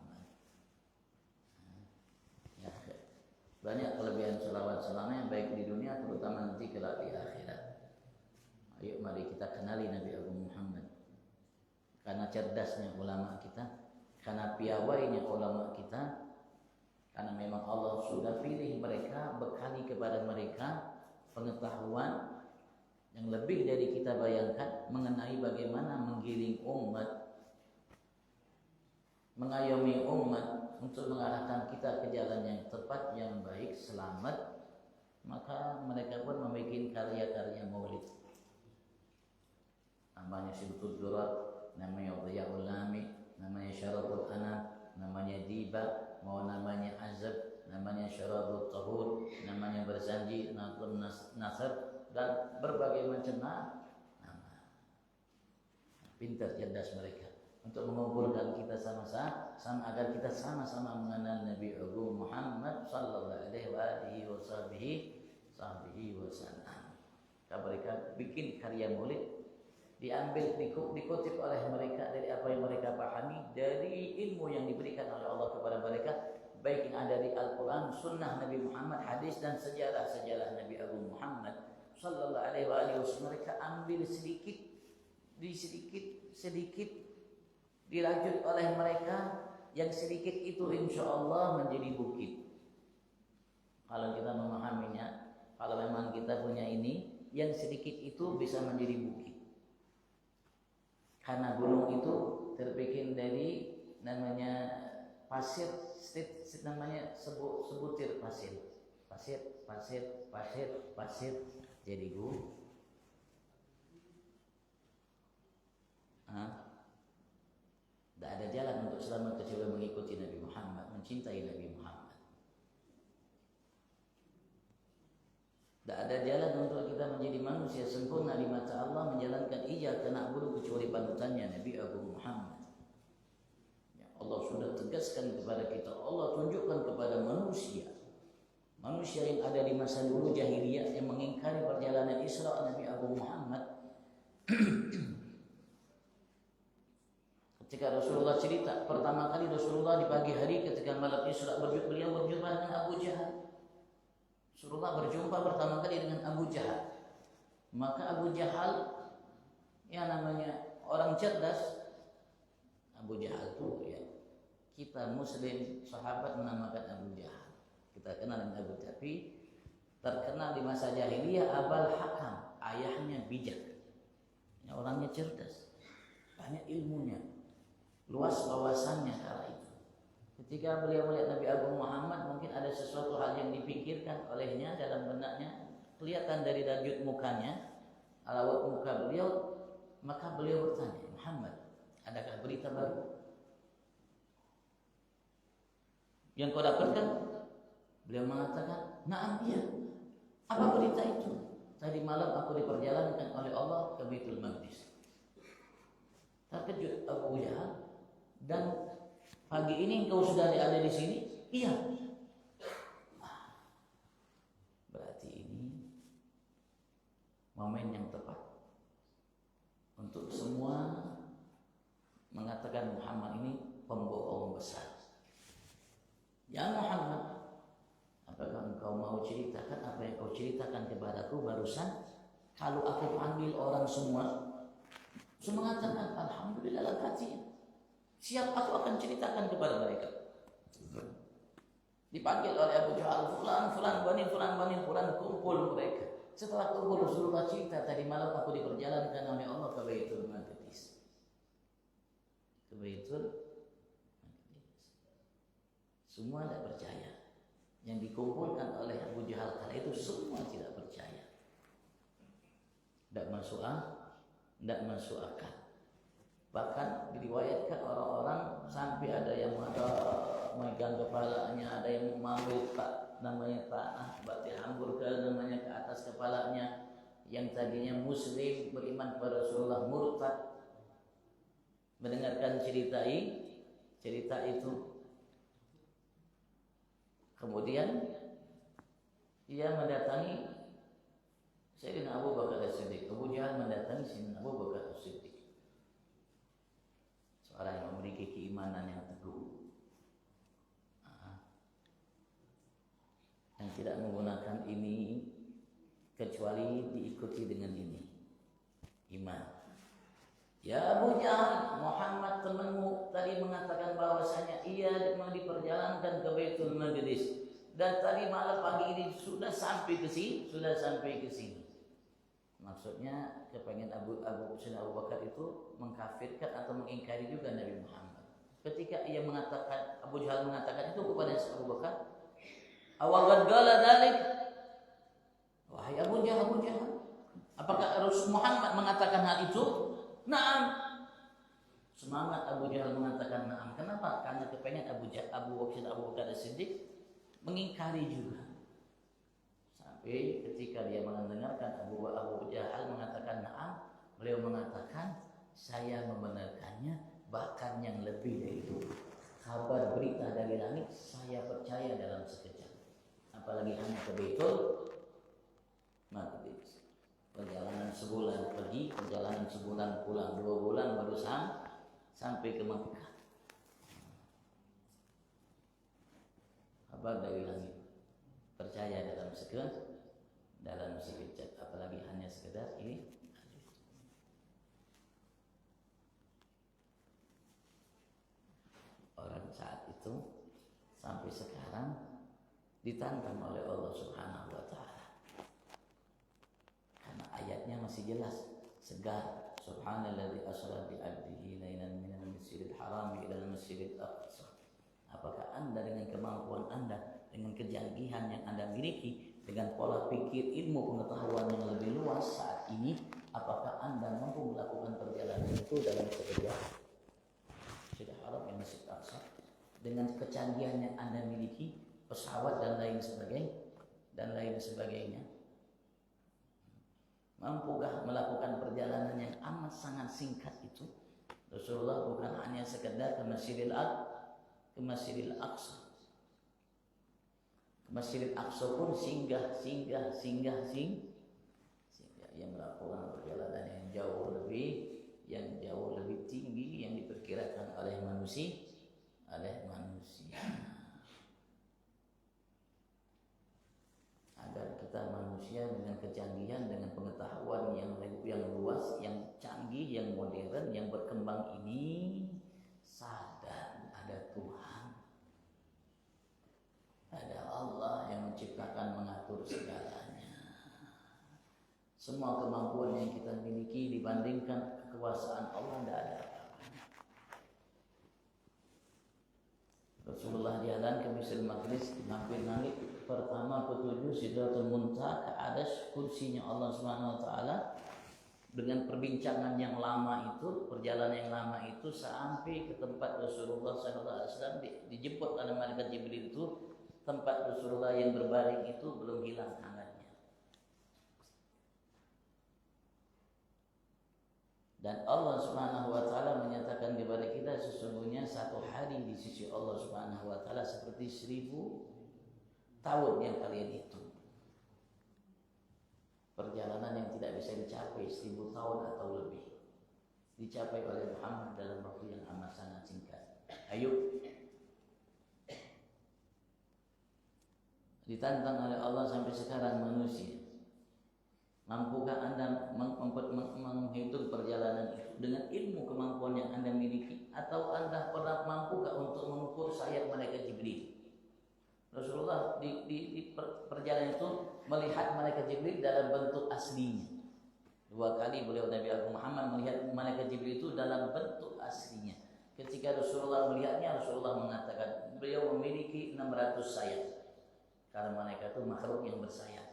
Banyak kelebihan salawat salamnya baik di dunia terutama nanti kelak di akhirat. Ayo mari kita kenali Nabi Agung Muhammad. Karena cerdasnya ulama kita, karena piawainya ulama kita, karena memang Allah sudah pilih mereka, bekali kepada mereka pengetahuan yang lebih dari kita bayangkan mengenai bagaimana menggiring umat, mengayomi umat untuk mengarahkan kita ke jalan yang tepat, yang baik, selamat. Maka mereka pun membuat karya-karya maulid. Namanya Sibtul Durat, namanya Dhiyaul Lami, namanya Syarabul Anam, namanya Diba, mau namanya Azab, namanya Syarabul Tahur, namanya Berzanji, Natul Nasr, dan berbagai macam nama. Pintar, cerdas mereka untuk mengumpulkan kita sama-sama agar kita sama-sama mengenal Nabi Agung Muhammad sallallahu alaihi wasallam. Mereka bikin karya maulid, diambil dikutip oleh mereka dari apa yang mereka pahami dari ilmu yang diberikan oleh Allah kepada mereka, baik yang ada di Al-Quran, Sunnah Nabi Muhammad, hadis dan sejarah-sejarah Nabi Agung Muhammad sallallahu alaihi wasallam. Mereka ambil sedikit dirajut oleh mereka, yang sedikit itu insya Allah menjadi bukit. Kalau kita memahaminya, kalau memang kita punya ini, yang sedikit itu bisa menjadi bukit. Karena gunung itu terbikin dari namanya pasir, namanya sebutir pasir, jadi gunung. Tidak ada jalan untuk selamat kecuali mengikuti Nabi Muhammad, mencintai Nabi Muhammad. Tidak ada jalan untuk kita menjadi manusia sempurna di mata Allah, menjalankan iyyaka na'budu kecuali panutannya Nabi Agung Muhammad. Ya, Allah sudah tegaskan kepada kita, Allah tunjukkan kepada manusia yang ada di masa dulu jahiliyah yang mengingkari perjalanan Isra Nabi Agung Muhammad. Ketika Rasulullah cerita, pertama kali Rasulullah di pagi hari ketika malam Isra beliau berjumpa dengan Abu Jahal. Rasulullah berjumpa pertama kali dengan Abu Jahal. Maka Abu Jahal yang namanya orang cerdas, Abu Jahal itu ya, kita muslim sahabat menamakan Abu Jahal. Kita kenal dengan Abu, tapi terkenal di masa jahiliyah Abul Hakam, ayahnya bijak. Ya, orangnya cerdas, banyak ilmunya, luas wawasannya kala itu. Ketika beliau melihat Nabi Agung Muhammad, mungkin ada sesuatu hal yang dipikirkan olehnya dalam benaknya, kelihatan dari rajut mukanya, alawat muka beliau, maka beliau bertanya, Muhammad, adakah berita baru yang kau dapatkan? Beliau mengatakan, na'am, iya. Apa berita itu? Tadi malam aku diperjalankan oleh Allah ke Baitul Maqdis. Terkejut Abu Jahal, dan pagi ini engkau sudah ada di sini? Iya. Berarti ini momen yang tepat untuk semua mengatakan Muhammad ini pembohong besar. Ya Muhammad, apakah engkau mau ceritakan apa yang kau ceritakan kepadaku barusan? Kalau aku panggil orang semua mengatakan alhamdulillah dalam hati, siap aku akan ceritakan kepada mereka. Dipanggil oleh Abu Jahal, fulan bani, kumpul mereka. Setelah kumpul Rasulullah cerita, tadi malam aku diperjalankan oleh Allah ke Baitul Maqdis. Ke Baitul Maqdis. Semua tidak percaya. Yang dikumpulkan oleh Abu Jahal kala itu semua tidak percaya. Tidak masuk akal. Bahkan diriwayatkan orang-orang sampai ada yang memegang kepalanya, ada yang mengambil namanya tanah, dihamburkan namanya ke atas kepalanya. Yang tadinya muslim beriman kepada Rasulullah murtad mendengarkan cerita itu. Kemudian ia mendatangi Sayyidina Abu Bakar As-Siddiq. Abu Jahal mendatangi Sayyidina Abu Bakar As-Siddiq, seorang yang memiliki keimanan yang teguh, yang tidak menggunakan ini kecuali diikuti dengan ini, iman. Ya Abu Jahal, Muhammad temanmu tadi mengatakan bahwasanya ia mau diperjalankan ke Baitul Maqdis, dan tadi malam pagi ini sudah sampai ke sini. Maksudnya kepengen Abu Bakar itu mengkafirkan atau mengingkari juga Nabi Muhammad. Ketika ia mengatakan, Abu Jahal mengatakan itu kepada Abu Bakar, awal gala dalik, wahai Abu Jahal, apakah Rasul Muhammad mengatakan hal itu? Naam. Semangat Abu Jahal mengatakan naam. Kenapa? Karena kepengen Abu Bakar As-Siddiq mengingkari juga. Sampai ketika dia mendengarkan Abu Jahal mengatakan naam, beliau mengatakan, saya membenarkannya, bahkan yang lebih dari itu. Kabar berita dari langit saya percaya dalam sekejap. Apalagi hanya ke Baitul Maqdis. Perjalanan sebulan pergi, perjalanan sebulan pulang, 2 bulan baru sampai ke Makkah. Kabar dari langit, percaya dalam sekejap, apalagi hanya sekedar ini. Orang saat itu sampai sekarang ditantang oleh Allah Subhanahu wa Ta'ala. Ayatnya masih jelas, segar. Subhanalladzi asra bi 'abdihi lailan minal masjidil haram ila al-masjidil aqsa. Apakah Anda dengan kemampuan Anda, dengan kejanggihan yang Anda miliki, dengan pola pikir ilmu pengetahuan yang lebih luas saat ini, apakah Anda mampu melakukan perjalanan itu dalam sekejap? Masjidil Haram dan Masjidil Aqsa, dengan kecanggihan yang Anda miliki, pesawat dan lain sebagainya. Mampukah melakukan perjalanan yang amat sangat singkat itu? Rasulullah bukan hanya sekedar ke Masjidil Aqsa. Ke Masjidil Aqsa pun singgah. Yang melakukan perjalanan yang jauh lebih tinggi yang diperkirakan oleh manusia. Agar kita manusia dengan kecanggihan, dengan pengetahuan yang luas, yang canggih, yang modern, yang berkembang ini sadar ada Tuhan, ada Allah yang menciptakan, mengatur segalanya. Semua kemampuan yang kita miliki dibandingkan kekuasaan Allah tidak ada apa-apa. Rasulullah jalan ke Baitul Maqdis, hampir langit pertama ketujuh Sidratul Muntaha, ke atas kursinya Allah Subhanahu wa taala. Dengan perbincangan yang lama itu, perjalanan yang lama itu, sampai ke tempat Rasulullah SAW dijemput oleh malaikat Jibril itu, tempat Rasulullah yang berbaring itu belum hilang hangatnya. Dan Allah Subhanahu wa taala menyatakan kepada kita, sesungguhnya satu hari di sisi Allah Subhanahu wa taala seperti 1000 tahun yang kalian hitung. Perjalanan yang tidak bisa dicapai 1000 tahun atau lebih, dicapai oleh Muhammad dalam waktu yang amat sangat singkat. Ayo, ditantang oleh Allah sampai sekarang manusia, mampukah Anda menghitung perjalanan itu dengan ilmu kemampuan yang Anda miliki, atau Anda pernah mampukah untuk mengukur sayap malaikat Jibril? Rasulullah di perjalanan itu melihat malaikat Jibril dalam bentuk aslinya. 2 kali beliau Nabi Agung Muhammad melihat malaikat Jibril itu dalam bentuk aslinya. Ketika Rasulullah melihatnya, Rasulullah mengatakan beliau memiliki 600 sayap. Karena malaikat itu makhluk yang bersayap.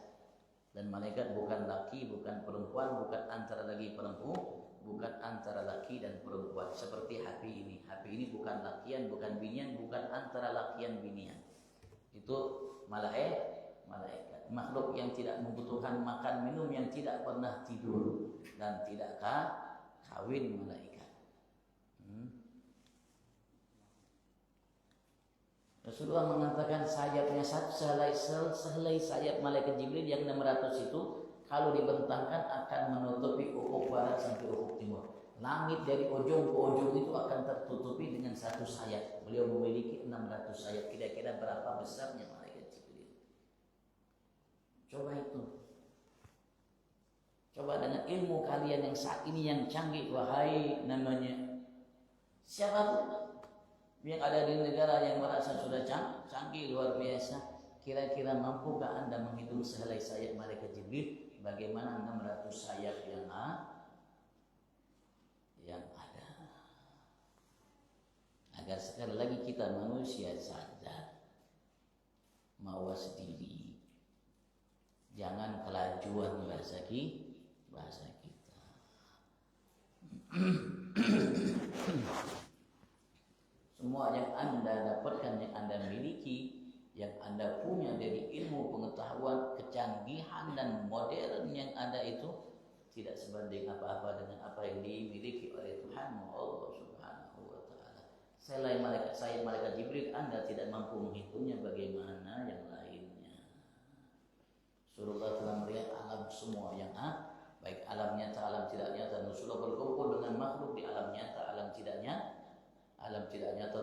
Dan malaikat bukan laki, bukan perempuan, bukan antara lagi perempuan, bukan antara laki dan perempuan. Seperti HP ini. HP ini bukan lakian, bukan binian, bukan antara lakian binian. Itu malaikat, makhluk yang tidak membutuhkan makan minum, yang tidak pernah tidur dan tidak kawin malaikat. Rasulullah mengatakan sayapnya sehelai sayap malaikat Jibril yang 600 itu kalau dibentangkan akan menutupi ufuk barat sampai ufuk timur. Langit dari ujung ke ujung itu akan tertutupi dengan satu sayap. Beliau memiliki 600 sayap. Kira-kira berapa besarnya malaikat Jibril? Coba itu. Coba dengan ilmu kalian yang saat ini yang canggih, wahai namanya siapapun yang ada di negara yang merasa sudah canggih luar biasa, kira-kira mampukah Anda menghitung sehelai sayap malaikat Jibril? Bagaimana 600 sayap yang ada? Agar sekali lagi kita manusia sadar, mawas diri, jangan kelajuan bahasa kita. Semua yang Anda dapatkan, yang Anda miliki, yang Anda punya dari ilmu, pengetahuan, kecanggihan dan modern yang ada itu tidak sebanding apa-apa dengan apa yang dimiliki oleh Tuhanmu Allah Subhanahu wa taala. Selain malaikat Jibril, Anda tidak mampu menghitungnya, bagaimana yang lainnya. Rasulullah telah melihat alam semua yang baik alam nyata, alam tidak nyata. Rasulullah berkumpul dengan makhluk di alam nyata, alam tidak nyata,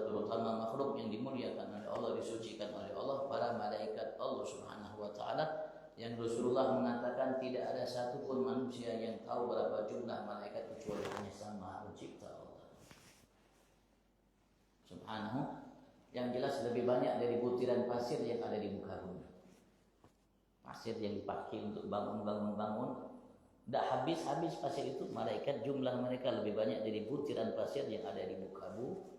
terutama makhluk yang dimuliakan oleh Allah, disucikan oleh Allah, para malaikat Allah Subhanahu wa taala, yang Rasulullah mengatakan tidak ada satupun manusia yang tahu berapa jumlah malaikat kecuali hanya Sang Maha Pencipta Allah Subhanahu. Yang jelas lebih banyak dari butiran pasir yang ada di muka bumi. Pasir yang dipakai untuk bangun. Tidak habis-habis pasir itu. Malaikat, jumlah mereka lebih banyak dari butiran pasir yang ada di muka bumi.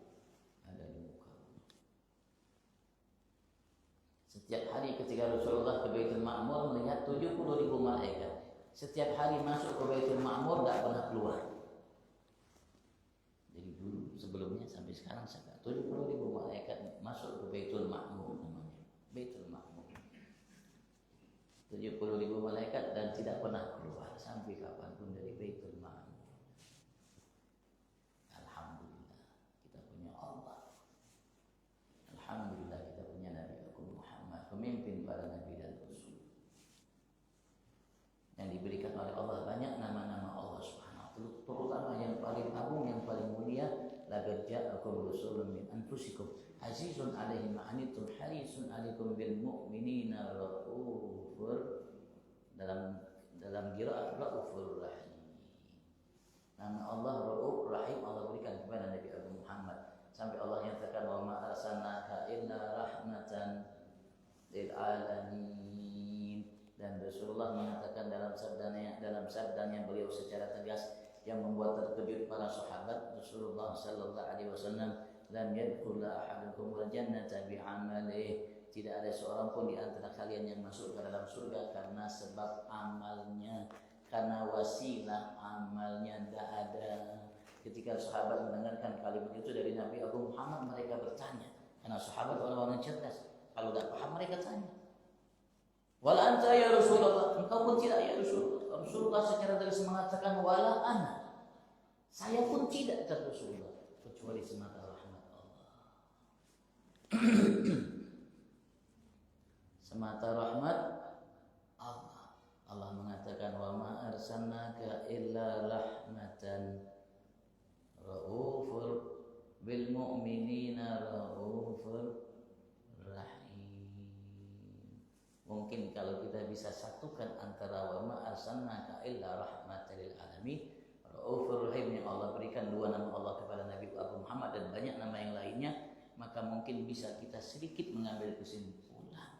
Setiap hari ketika Rasulullah ke Baitul Ma'mur melihat 70.000 malaikat. Setiap hari masuk ke Baitul Ma'mur tidak pernah keluar. Jadi dulu sebelumnya sampai sekarang 70.000 malaikat masuk ke Baitul Ma'mur namanya. Baitul Ma'mur. 70.000 malaikat dan tidak pernah keluar sampai kapanpun dari Baitul Ma'mur. Alhamdulillah kita punya Allah. Alhamdulillah kita punya Nabi Agung Muhammad, pemimpin para nabi dan rasul, yang diberikan oleh Allah banyak nama-nama Allah Subhanahu wa taala, terutama yang paling agung, yang paling mulia, laqad ja'akum rasulun min anfusikum azizun 'alaihi ma 'anittum harisun 'alaikum bil mu'minina raufur, dalam qiraat raufur rahim. Nama Allah Rauf Rahim Allah berikan kepada Nabi Agung Muhammad, sampai Allah nyatakan wa ma arsalnaka illa rahmatan lil alamin. Dan Rasulullah mengatakan dalam sabdanya beliau secara tegas yang membuat terkejut para sahabat, Rasulullah sallallahu alaihi wasallam lam yadkhul ahadukum al-jannata bi'amalihi. Tidak ada seorang pun di antara kalian yang masuk ke dalam surga karena sebab amalnya, karena wasilah amalnya tidak ada. Ketika sahabat mendengarkan kalimat itu dari Nabi Agung Muhammad, mereka bertanya, karena sahabat orang-orang cerdas, kalau tidak paham mereka tanya, wala anta ya Rasulullah, engkau pun tidak ya Rasulullah. Rasulullah secara tegas mengatakan wala ana, saya pun tidak kata Rasulullah, kecuali semata rahmat Allah. Semata rahmat Allah. Allah mengatakan wa ma arsalnaka illa rahmatan raufur bil mu'minina raufur rahim. Mungkin kalau kita bisa satukan antara wa ma arsalnaka illa rahmatan lil alamin, raufur rahim yang Allah berikan dua nama Allah kepada Nabi Abu Muhammad dan banyak nama yang lainnya, maka mungkin bisa kita sedikit mengambil kesimpulan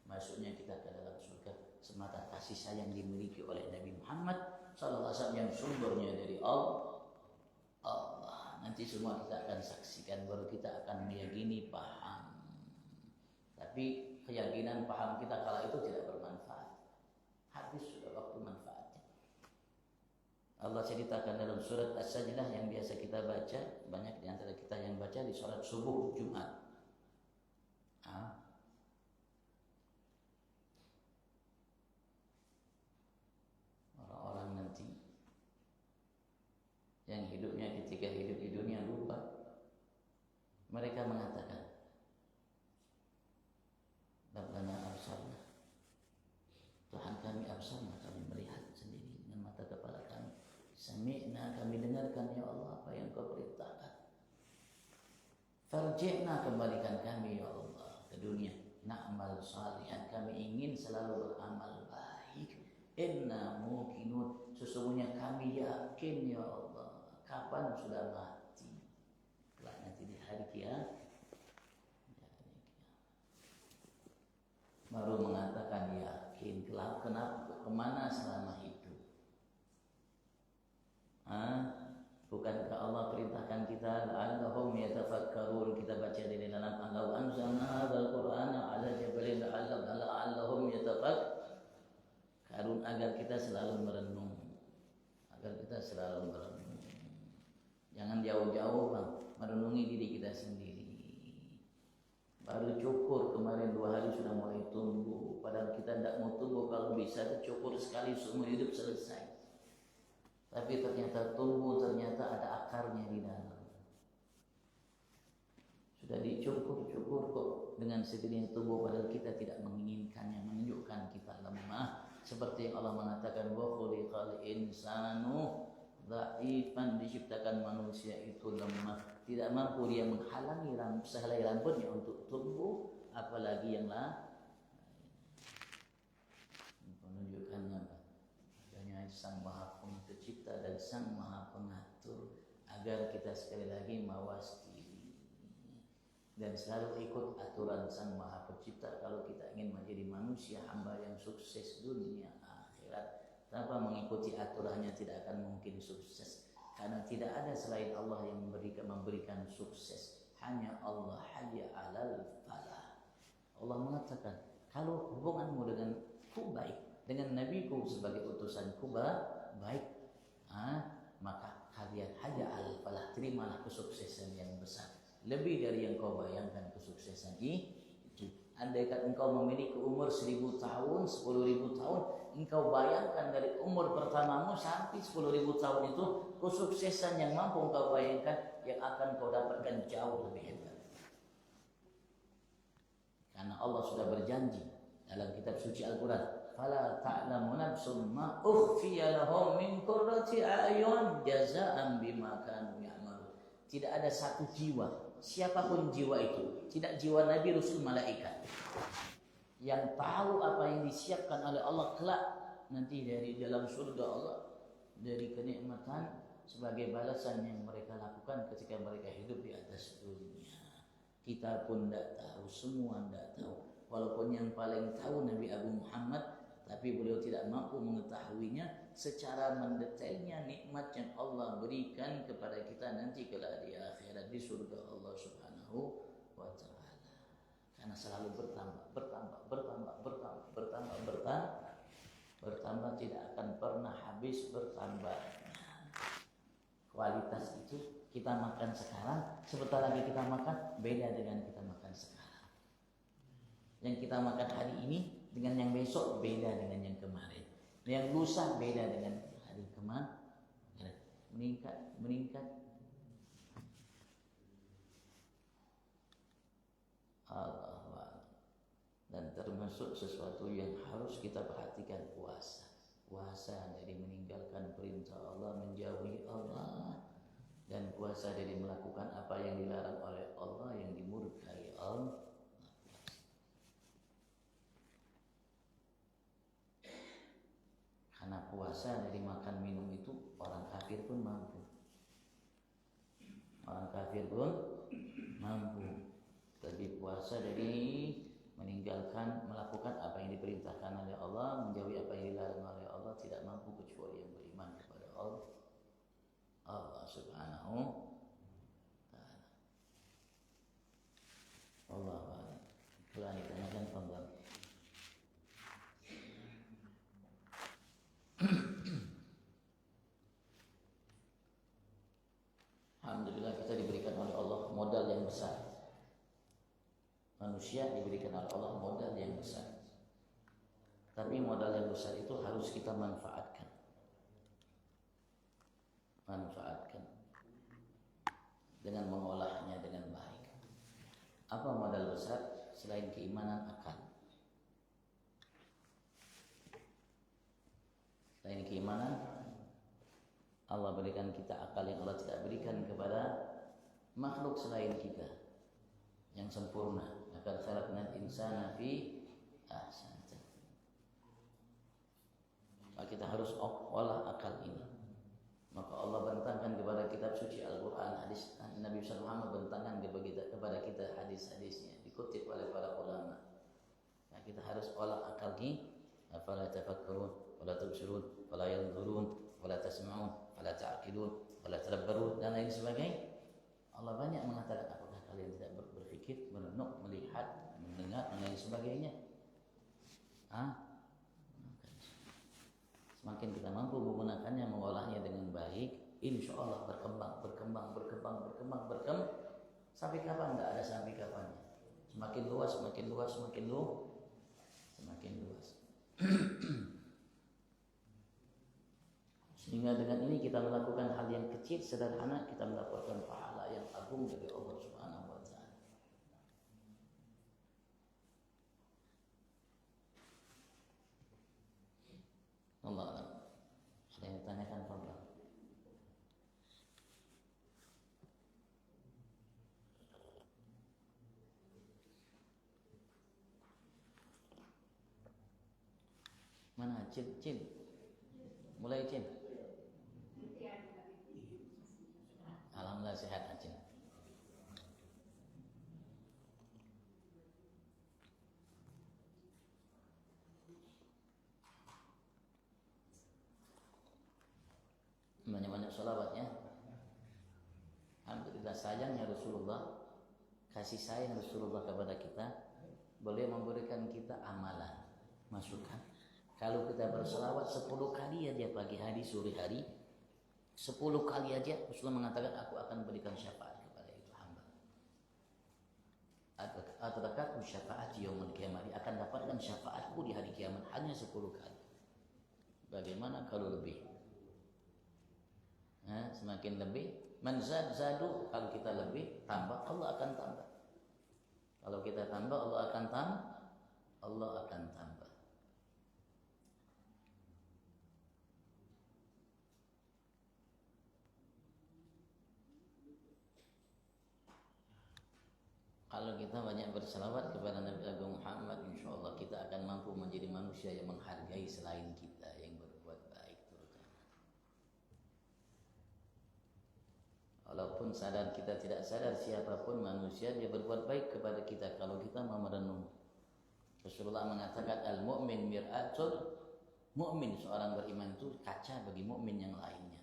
masuknya kita ke dalam surga semata kasih sayang dimiliki oleh Nabi Muhammad sallallahu alaihi wasallam yang sumbernya dari Allah. Nanti semua kita akan saksikan, baru kita akan meyakini, paham. Tapi keyakinan paham kita kala itu tidak bermanfaat. Habis sudah waktu manfaatnya. Allah ceritakan dalam surat As-Sajdah yang biasa kita baca, banyak di antara kita yang baca di sholat subuh Jumat. Orang-orang nanti yang hidupnya ketika hidup di dunia lupa, mereka mengatakan, Rabbana absarna, Tuhan kami absarna, kami melihat sendiri dengan mata kepala kami, sami'na, kami dengarkan ya Allah apa yang kau perintahkan, farji'na, kembalikan kami ya Allah ke dunia, na'mal salihan, kami ingin selalu beramal baik, inna muqinun, sesungguhnya kami yakin ya Allah kapan sudah mati, kelak nanti di hari kiamat. Baru mengatakan yakin, kelak kenapa, kemana selama hidup? Bukankah Allah perintahkan kita la'allahum yatafakkarun, kita baca di dalam Allah anzalna hadzal qur'ana 'ala jabalin la'allahum yatafakkarun, agar kita selalu merenung, agar kita selalu merenung. Jangan jauh-jauh bang, merenungi diri kita sendiri. Baru cukur kemarin 2 hari sudah mulai tumbuh, padahal kita tidak mau tumbuh, kalau bisa cukur sekali seumur hidup selesai. Tapi ternyata tumbuh, ternyata ada akarnya di dalam. Sudah dicukur-cukur kok dengan segini tumbuh, padahal kita tidak menginginkannya, menunjukkan kita lemah. Seperti yang Allah mengatakan, wa khuliqal insanu dhaifan, diciptakan manusia itu lemah, tidak mampu dia menghalangi sehelai rambutnya untuk tumbuh, apalagi yang menunjukkan adanya Sang Maha Pencipta dan Sang Maha Pengatur, agar kita sekali lagi mawas diri dan selalu ikut aturan Sang Maha Pencipta kalau kita ingin menjadi manusia hamba yang sukses dunia akhirat. Tanpa mengikuti aturannya tidak akan mungkin sukses, karena tidak ada selain Allah yang memberikan sukses, hanya Allah hayya alal falah. Allah mengatakan, kalau hubunganmu denganku baik, dengan nabiku sebagai utusanku baik, maka kalian hayya alal falah, terimalah kesuksesan yang besar, lebih dari yang kau bayangkan kesuksesan itu. Andaikan engkau memiliki umur 1000 tahun, 10.000 tahun, engkau bayangkan dari umur pertamamu sampai 10.000 tahun itu, kesuksesan yang mampu engkau bayangkan yang akan kau dapatkan jauh lebih hebat. Karena Allah sudah berjanji dalam kitab suci Al-Quran, fala ta'lamu nafsum ma ukhfiya lahum min qurrati a'yun jazaa'an bima kanu ya'malun. Tidak ada satu jiwa, siapapun jiwa itu, tidak jiwa Nabi, Rasul, malaikat, yang tahu apa yang disiapkan oleh Allah kelak nanti dari dalam surga Allah, dari kenikmatan sebagai balasan yang mereka lakukan ketika mereka hidup di atas dunia. Kita pun tidak tahu, semua tidak tahu. Walaupun yang paling tahu Nabi Abu Muhammad, tapi tapi beliau tidak mampu mengetahuinya secara mendetailnya nikmat yang Allah berikan kepada kita nanti kelak di akhirat di surga Allah Subhanahu wa taala. Karena selalu bertambah tidak akan pernah habis bertambah. Kualitas itu kita makan sekarang, sebentar lagi kita makan beda dengan kita makan sekarang. Yang kita makan hari ini dengan yang besok beda dengan yang kemarin. Yang lusa beda dengan hari kemarin. Meningkat. Allah. Dan termasuk sesuatu yang harus kita perhatikan puasa. Puasa dari meninggalkan perintah Allah, menjauhi Allah. Dan puasa dari melakukan apa yang dilarang oleh Allah, yang dimurkai Allah. Karena puasa dari makan minum itu orang kafir pun mampu. Tapi puasa dari meninggalkan, melakukan apa yang diperintahkan oleh Allah, menjauhi apa yang dilarang oleh Allah, tidak mampu kecuali yang beriman kepada Allah Subhanahu ta'ala. Allah a'lam. Boleh ditanyakan tentang alhamdulillah kita diberikan oleh Allah modal yang besar. Manusia diberikan oleh Allah modal yang besar. Tapi modal yang besar itu harus kita manfaatkan. Dengan mengolahnya dengan baik. Apa modal besar selain keimanan? Akal. Selain keimanan, Allah berikan kita akal yang Allah tidak berikan kepada makhluk selain kita yang sempurna. Laqad khalaqnal insana fi ahsani taqwim. Maka kita harus olah akal ini. Maka Allah bentangkan kepada kitab suci Al-Quran, hadis Nabi SAW bentangkan kepada kita hadis-hadisnya, dikutip oleh para ulama. Nah, kita harus olah akal ini. Afala tafakkarun, wala tubsirun, wala yanzurun, wala tasma'un, wala ta'qilun, wala tadabbarun, dan lain sebagainya. Allah banyak mengatakan, apakah kalian tidak berpikir, merenung, melihat, mendengar, dan lain sebagainya. Semakin kita mampu menggunakannya, mengolahnya dengan baik, insya Allah berkembang. Sampai kapan? Tidak ada sampai kapannya. Semakin luas. Sehingga dengan ini kita melakukan hal yang kecil, sederhana, kita mendapatkan pahala yang agung dari Allah Subhanahu wa ta'ala. Allah a'lam. Ada yang ditanyakan, Pak? Mana Cin? Mulai Cin. Alhamdulillah sehat Cin. Banyak-banyak sholawatnya. Alhamdulillah sayangnya Rasulullah, kasih sayang Rasulullah kepada kita, boleh memberikan kita amalan, masukan. Kalau kita berselawat 10 kali aja pagi hari, sore hari, 10 kali aja Rasulullah mengatakan, aku akan berikan syafaat kepada itu hamba. Adrakat syafaat yaumul qiyamah, akan dapatkan syafaatku di hari kiamat hanya 10 kali. Bagaimana kalau lebih? Semakin lebih, zadu, kalau kita lebih, tambah, Allah akan tambah. Kalau kita tambah, Allah akan tambah. Kalau kita banyak berselawat kepada Nabi Agung Muhammad, insya Allah kita akan mampu menjadi manusia yang menghargai selain kita, yang berbuat baik terutama. Walaupun sadar kita tidak sadar, siapapun manusia dia berbuat baik kepada kita kalau kita mau merenung. Rasulullah mengatakan al-mu'min mir'atul Mukmin, seorang beriman itu kaca bagi mukmin yang lainnya.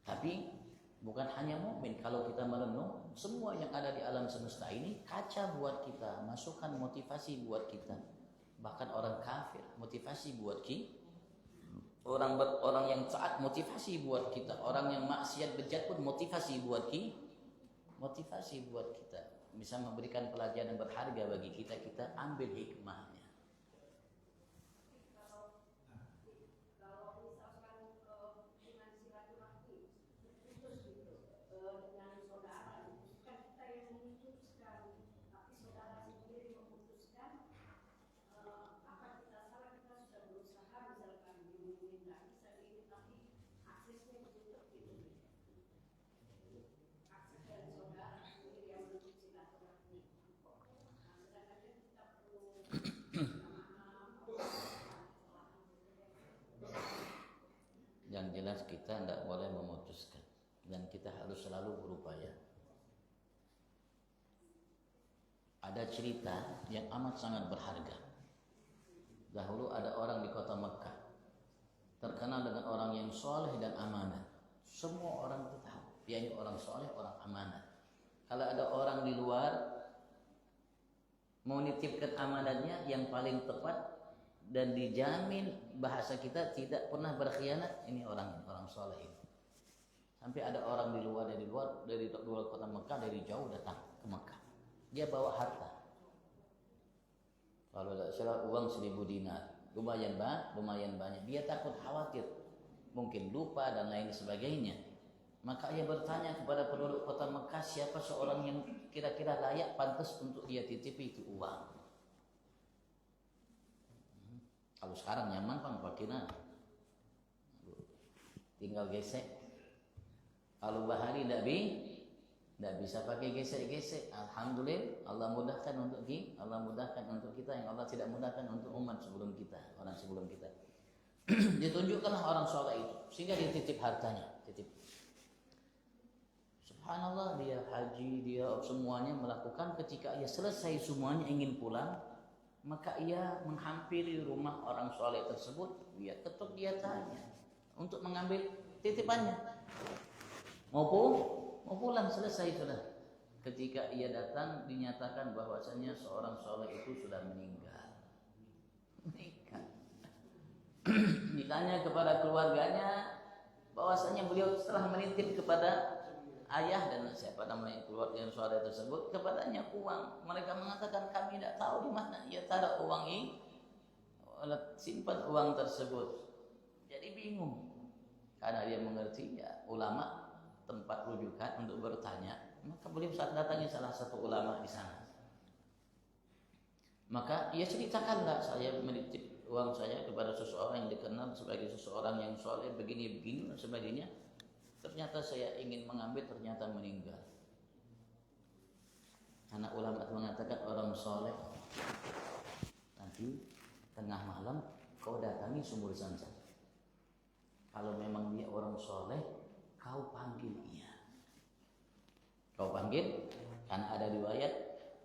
Tapi bukan hanya mukmin, kalau kita merenung, semua yang ada di alam semesta ini kaca buat kita, masukan motivasi buat kita. Bahkan orang kafir motivasi buat kita. Orang yang taat motivasi buat kita, orang yang maksiat bejat pun motivasi buat kita. Motivasi buat kita, bisa memberikan pelajaran yang berharga bagi kita. Kita ambil hikmahnya. Yang jelas kita tidak boleh memutuskan dan kita harus selalu berupaya. Ada cerita yang amat sangat berharga. Dahulu ada orang di kota Mekah terkenal dengan orang yang soleh dan amanah. Semua orang itu tahu dia ini orang soleh, orang amanah. Kalau ada orang di luar mau nitipkan amanatnya yang paling tepat dan dijamin bahasa kita tidak pernah berkhianat, ini orang soleh ini. Sampai ada orang di luar dari kota Mekah, dari jauh datang ke Mekah. Dia bawa harta. Kalau tidak salah uang 1.000 dinar, lumayan banyak. Dia takut khawatir, mungkin lupa dan lain sebagainya. Maka ia bertanya kepada penduduk kota Mekah, siapa seorang yang kira-kira layak pantas untuk dia titipi itu uang. Kalau sekarang nyaman pakai tinggal gesek. Kalau bahari tidak bisa pakai gesek-gesek. Alhamdulillah, Allah mudahkan untuk kita yang Allah tidak mudahkan untuk umat sebelum kita, orang sebelum kita. Ditunjukkanlah orang soleh itu sehingga dia titip hartanya, Subhanallah, dia haji, dia semuanya melakukan. Ketika ia selesai semuanya ingin pulang, maka ia menghampiri rumah orang soleh tersebut. Dia ketuk, dia tanya untuk mengambil titipannya. Mau pulang, selesai sudah. Ketika ia datang, dinyatakan bahwasanya seorang soleh itu sudah meninggal. Ditanya kepada keluarganya bahwasanya beliau setelah menitip kepada ayah dan siapa namanya keluarga yang soleh tersebut kepadanya uang. Mereka mengatakan kami tidak tahu di mana ia taruh uang ini, simpan uang tersebut. Jadi bingung karena dia mengerti ya ulama tempat rujukan untuk bertanya. Maka beliau saat datangi salah satu ulama di sana. Maka ia ceritakanlah, saya menitip uang saya kepada seseorang yang dikenal sebagai seseorang yang soleh begini-begini dan sebagainya. Ternyata saya ingin mengambil, ternyata meninggal. Anak ulama mengatakan orang soleh nanti tengah malam kau datangi sumur Zamzam. Kalau memang dia orang soleh, kau panggil ia. Kau panggil, karena ada riwayat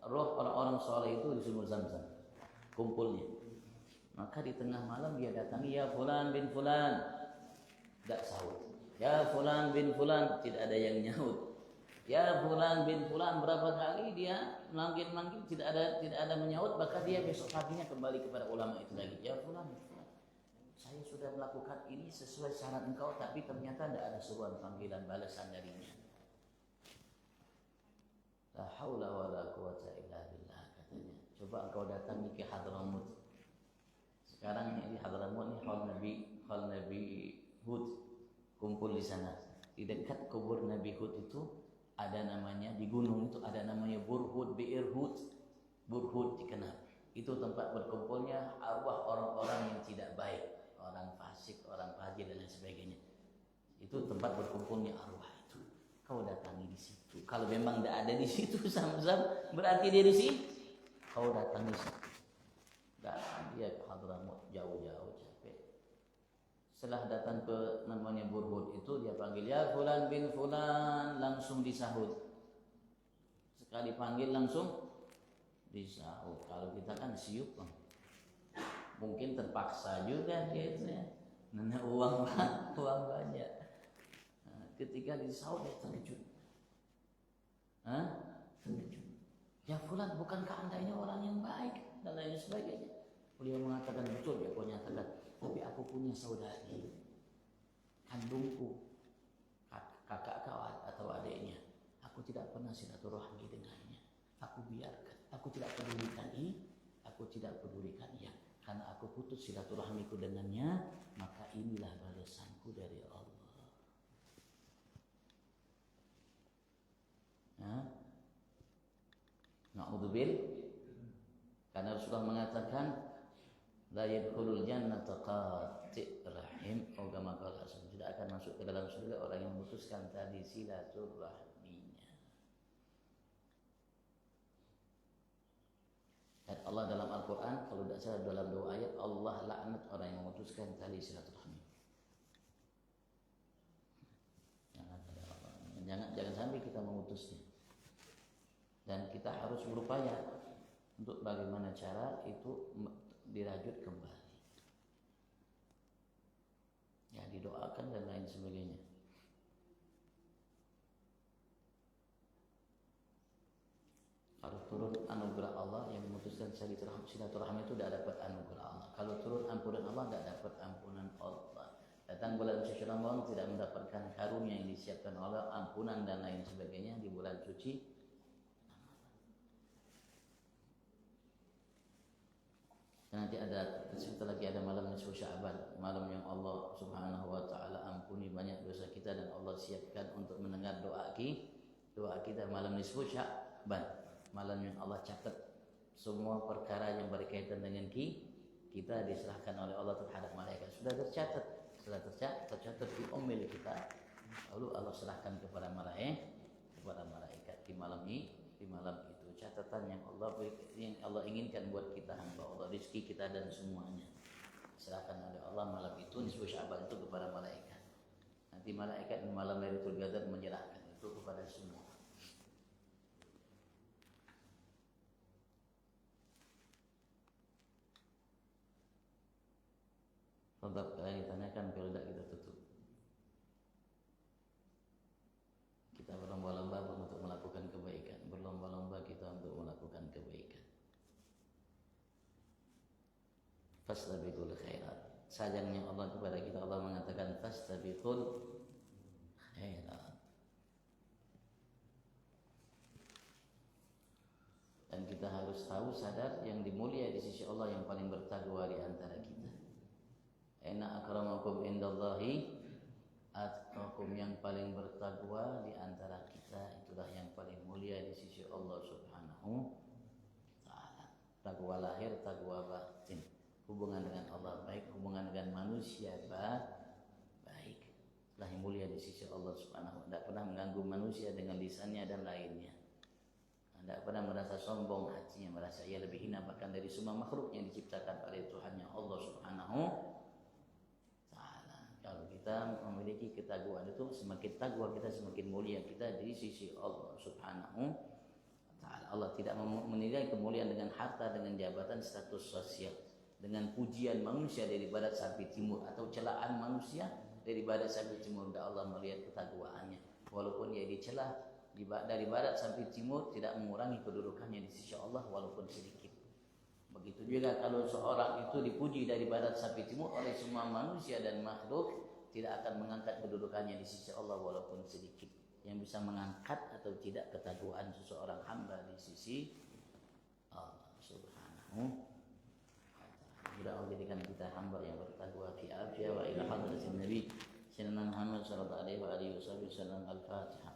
roh orang-orang soleh itu di sumur Zamzam kumpulnya. Maka di tengah malam dia datangi, ya fulan bin fulan, tidak sahut. Ya fulan bin fulan, tidak ada yang nyaut. Ya fulan bin fulan, berapa kali dia manggil tidak ada menyaut. Maka dia besok paginya kembali kepada ulama itu lagi. Ya fulan bin fulan, saya sudah melakukan ini sesuai syarat engkau, tapi ternyata tidak ada seruan panggilan balasan darinya. La haula wa la quwata illa billah, katanya. Coba engkau datangi ke Hadramut. Sekarang ini Hadramut ini hal Nabi Hud. Kumpul di sana. Di dekat kubur Nabi Hud itu ada namanya, di gunung itu ada namanya Burhud, Bi'ir Hud. Burhud dikenal. Itu tempat berkumpulnya arwah orang-orang yang tidak baik, orang fasik, orang fajir dan lain sebagainya. Itu tempat berkumpulnya arwah itu. Kau datangi di situ. Kalau memang tidak ada di situ Zamzam, berarti dia di sini. Kau datangi situ. Datang dia ke Hadramut, jauh-jauh. Setelah datang ke namanya Burhud itu, dia panggil, ya fulan bin fulan, langsung disahut. Sekali panggil langsung disahut. Kalau kita kan siup, mungkin terpaksa juga dia itu ya, nanya uang banyak. Nah, ketika disaut dia terkejut. Terkejut. Ya fulan, bukankah anda ini orang yang baik dan lain sebagainya. Beliau mengatakan betul, dia nyatakan, tapi aku punya saudari kandungku, kakak kawan atau adiknya. Aku tidak pernah silaturahmi dengannya. Aku biarkan. Aku tidak pedulikan ia. Karena aku putus silaturahmiku dengannya, maka inilah balasanku dari Allah. Na'udzubil. Karena Rasulullah mengatakan la yadkhulul jannata qati' rahim, kama qala Rasul, tidak akan masuk ke dalam surga orang yang memutuskan tali silaturahminya. Dan Allah dalam Al-Quran, kalau tidak salah dalam 2 ayat, Allah laknat orang yang memutuskan tali silaturahmi. Jangan sampai kita memutusnya. Dan kita harus berupaya untuk bagaimana cara itu dirajut kembali. Ya, didoakan dan lain sebagainya. Kalau turun anugerah Allah yang memutuskan silaturahmi itu tidak dapat anugerah Allah. Kalau turun ampunan Allah tidak dapat ampunan Allah. Datang bulan suci Ramadan tidak mendapatkan karunia yang disiapkan Allah, ampunan dan lain sebagainya di bulan suci. Dan nanti ada sebentar lagi ada malam nisfu Sya'ban, malam yang Allah Subhanahu wa taala ampuni banyak dosa kita dan Allah siapkan untuk mendengar doa kita malam nisfu Sya'ban. Malam yang Allah catat semua perkara yang berkaitan dengan kita diserahkan oleh Allah terhadap malaikat. Sudah tercatat di ummil kita. Lalu Allah serahkan kepada malaikat di malam itu catatan yang Allah inginkan buat kita hamba Allah, rezeki kita dan semuanya diserahkan oleh Allah malam itu nisfu Sya'ban itu kepada malaikat. Nanti malaikat di malam Lailatul Qadar menyerahkan itu kepada semua. Tetap ditanyakan, kalau tidak kita tutup. Kita berlomba-lomba untuk melakukan kebaikan. Berlomba-lomba kita untuk melakukan kebaikan. Fastabiqul khairat. Sayangnya Allah kepada kita, Allah mengatakan fastabiqul khairat. Dan kita harus tahu, sadar yang dimulia di sisi Allah yang paling bertakwa di antara kita. Inna akramakum indallahi atqakum, yang paling bertakwa di antara kita itulah yang paling mulia di sisi Allah Subhanahu taala. Takwa lahir, takwa batin. Hubungan dengan Allah baik, hubungan dengan manusia baik. Itulah yang mulia di sisi Allah Subhanahu wa taala. Tidak pernah mengganggu manusia dengan lisannya dan lainnya. Tidak pernah merasa sombong hatinya, merasa ia lebih hina bahkan dari semua makhluk yang diciptakan oleh Tuhannya Allah Subhanahu. Kalau kita memiliki ketakwaan itu, semakin takwa kita semakin mulia kita di sisi Allah Subhanahu wa taala. Allah tidak menilai kemuliaan dengan harta, dengan jabatan, status sosial, dengan pujian manusia dari barat sampai timur atau celaan manusia dari barat sampai timur. Allah melihat ketakwaannya. Walaupun ia dicela dari barat sampai timur, tidak mengurangi kedudukannya di sisi Allah walaupun sedikit. Begitu juga kalau seorang itu dipuji dari barat sampai timur oleh semua manusia dan makhluk, tidak akan mengangkat kedudukannya di sisi Allah walaupun sedikit. Yang bisa mengangkat atau tidak ketakwaan seseorang hamba di sisi Allah Subhanahu wa taala. Mudah-mudahan jadikan kita hamba yang bertakwa fi afiyah wa ila hadratin Nabi sallallahu Muhammad sallallahu alaihi wasallam. Al-Fatihah.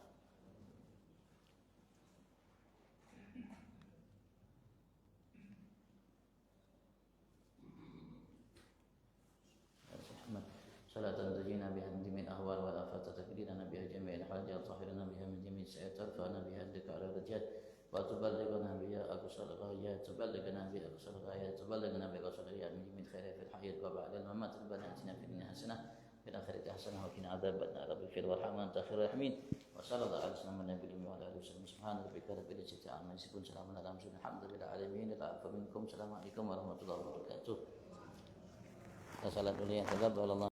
Salatan tujina biha min jami'il ahwal wal afat, takdirana biha jami'il hajat, tahirana biha min jami'il sayyat, tarfa'ana biha indaka ala darajat, wa tuballighuna biha aqsal ghayat, tuballighuna biha aqsal ghayat, tuballighuna biha aqsal ghayat min jami'il khairat fil hayat wa ba'da al-mamat. Rabbana atina fid dunya hasanah fil akhirati hasanah wa qina adzaban nar. Rabbighfir warhamna anta khairur rahimin. Wa sallallahu alaihi wasallam nabiyyi wa ala alihi wasallam. Subhana rabbika rabbil izzati amma yasifun, salamun alal mursalin, alhamdulillahi alamin. Assalamualaikum warahmatullahi wabarakatuh. Kita salat dulu ya. Taqabbalallah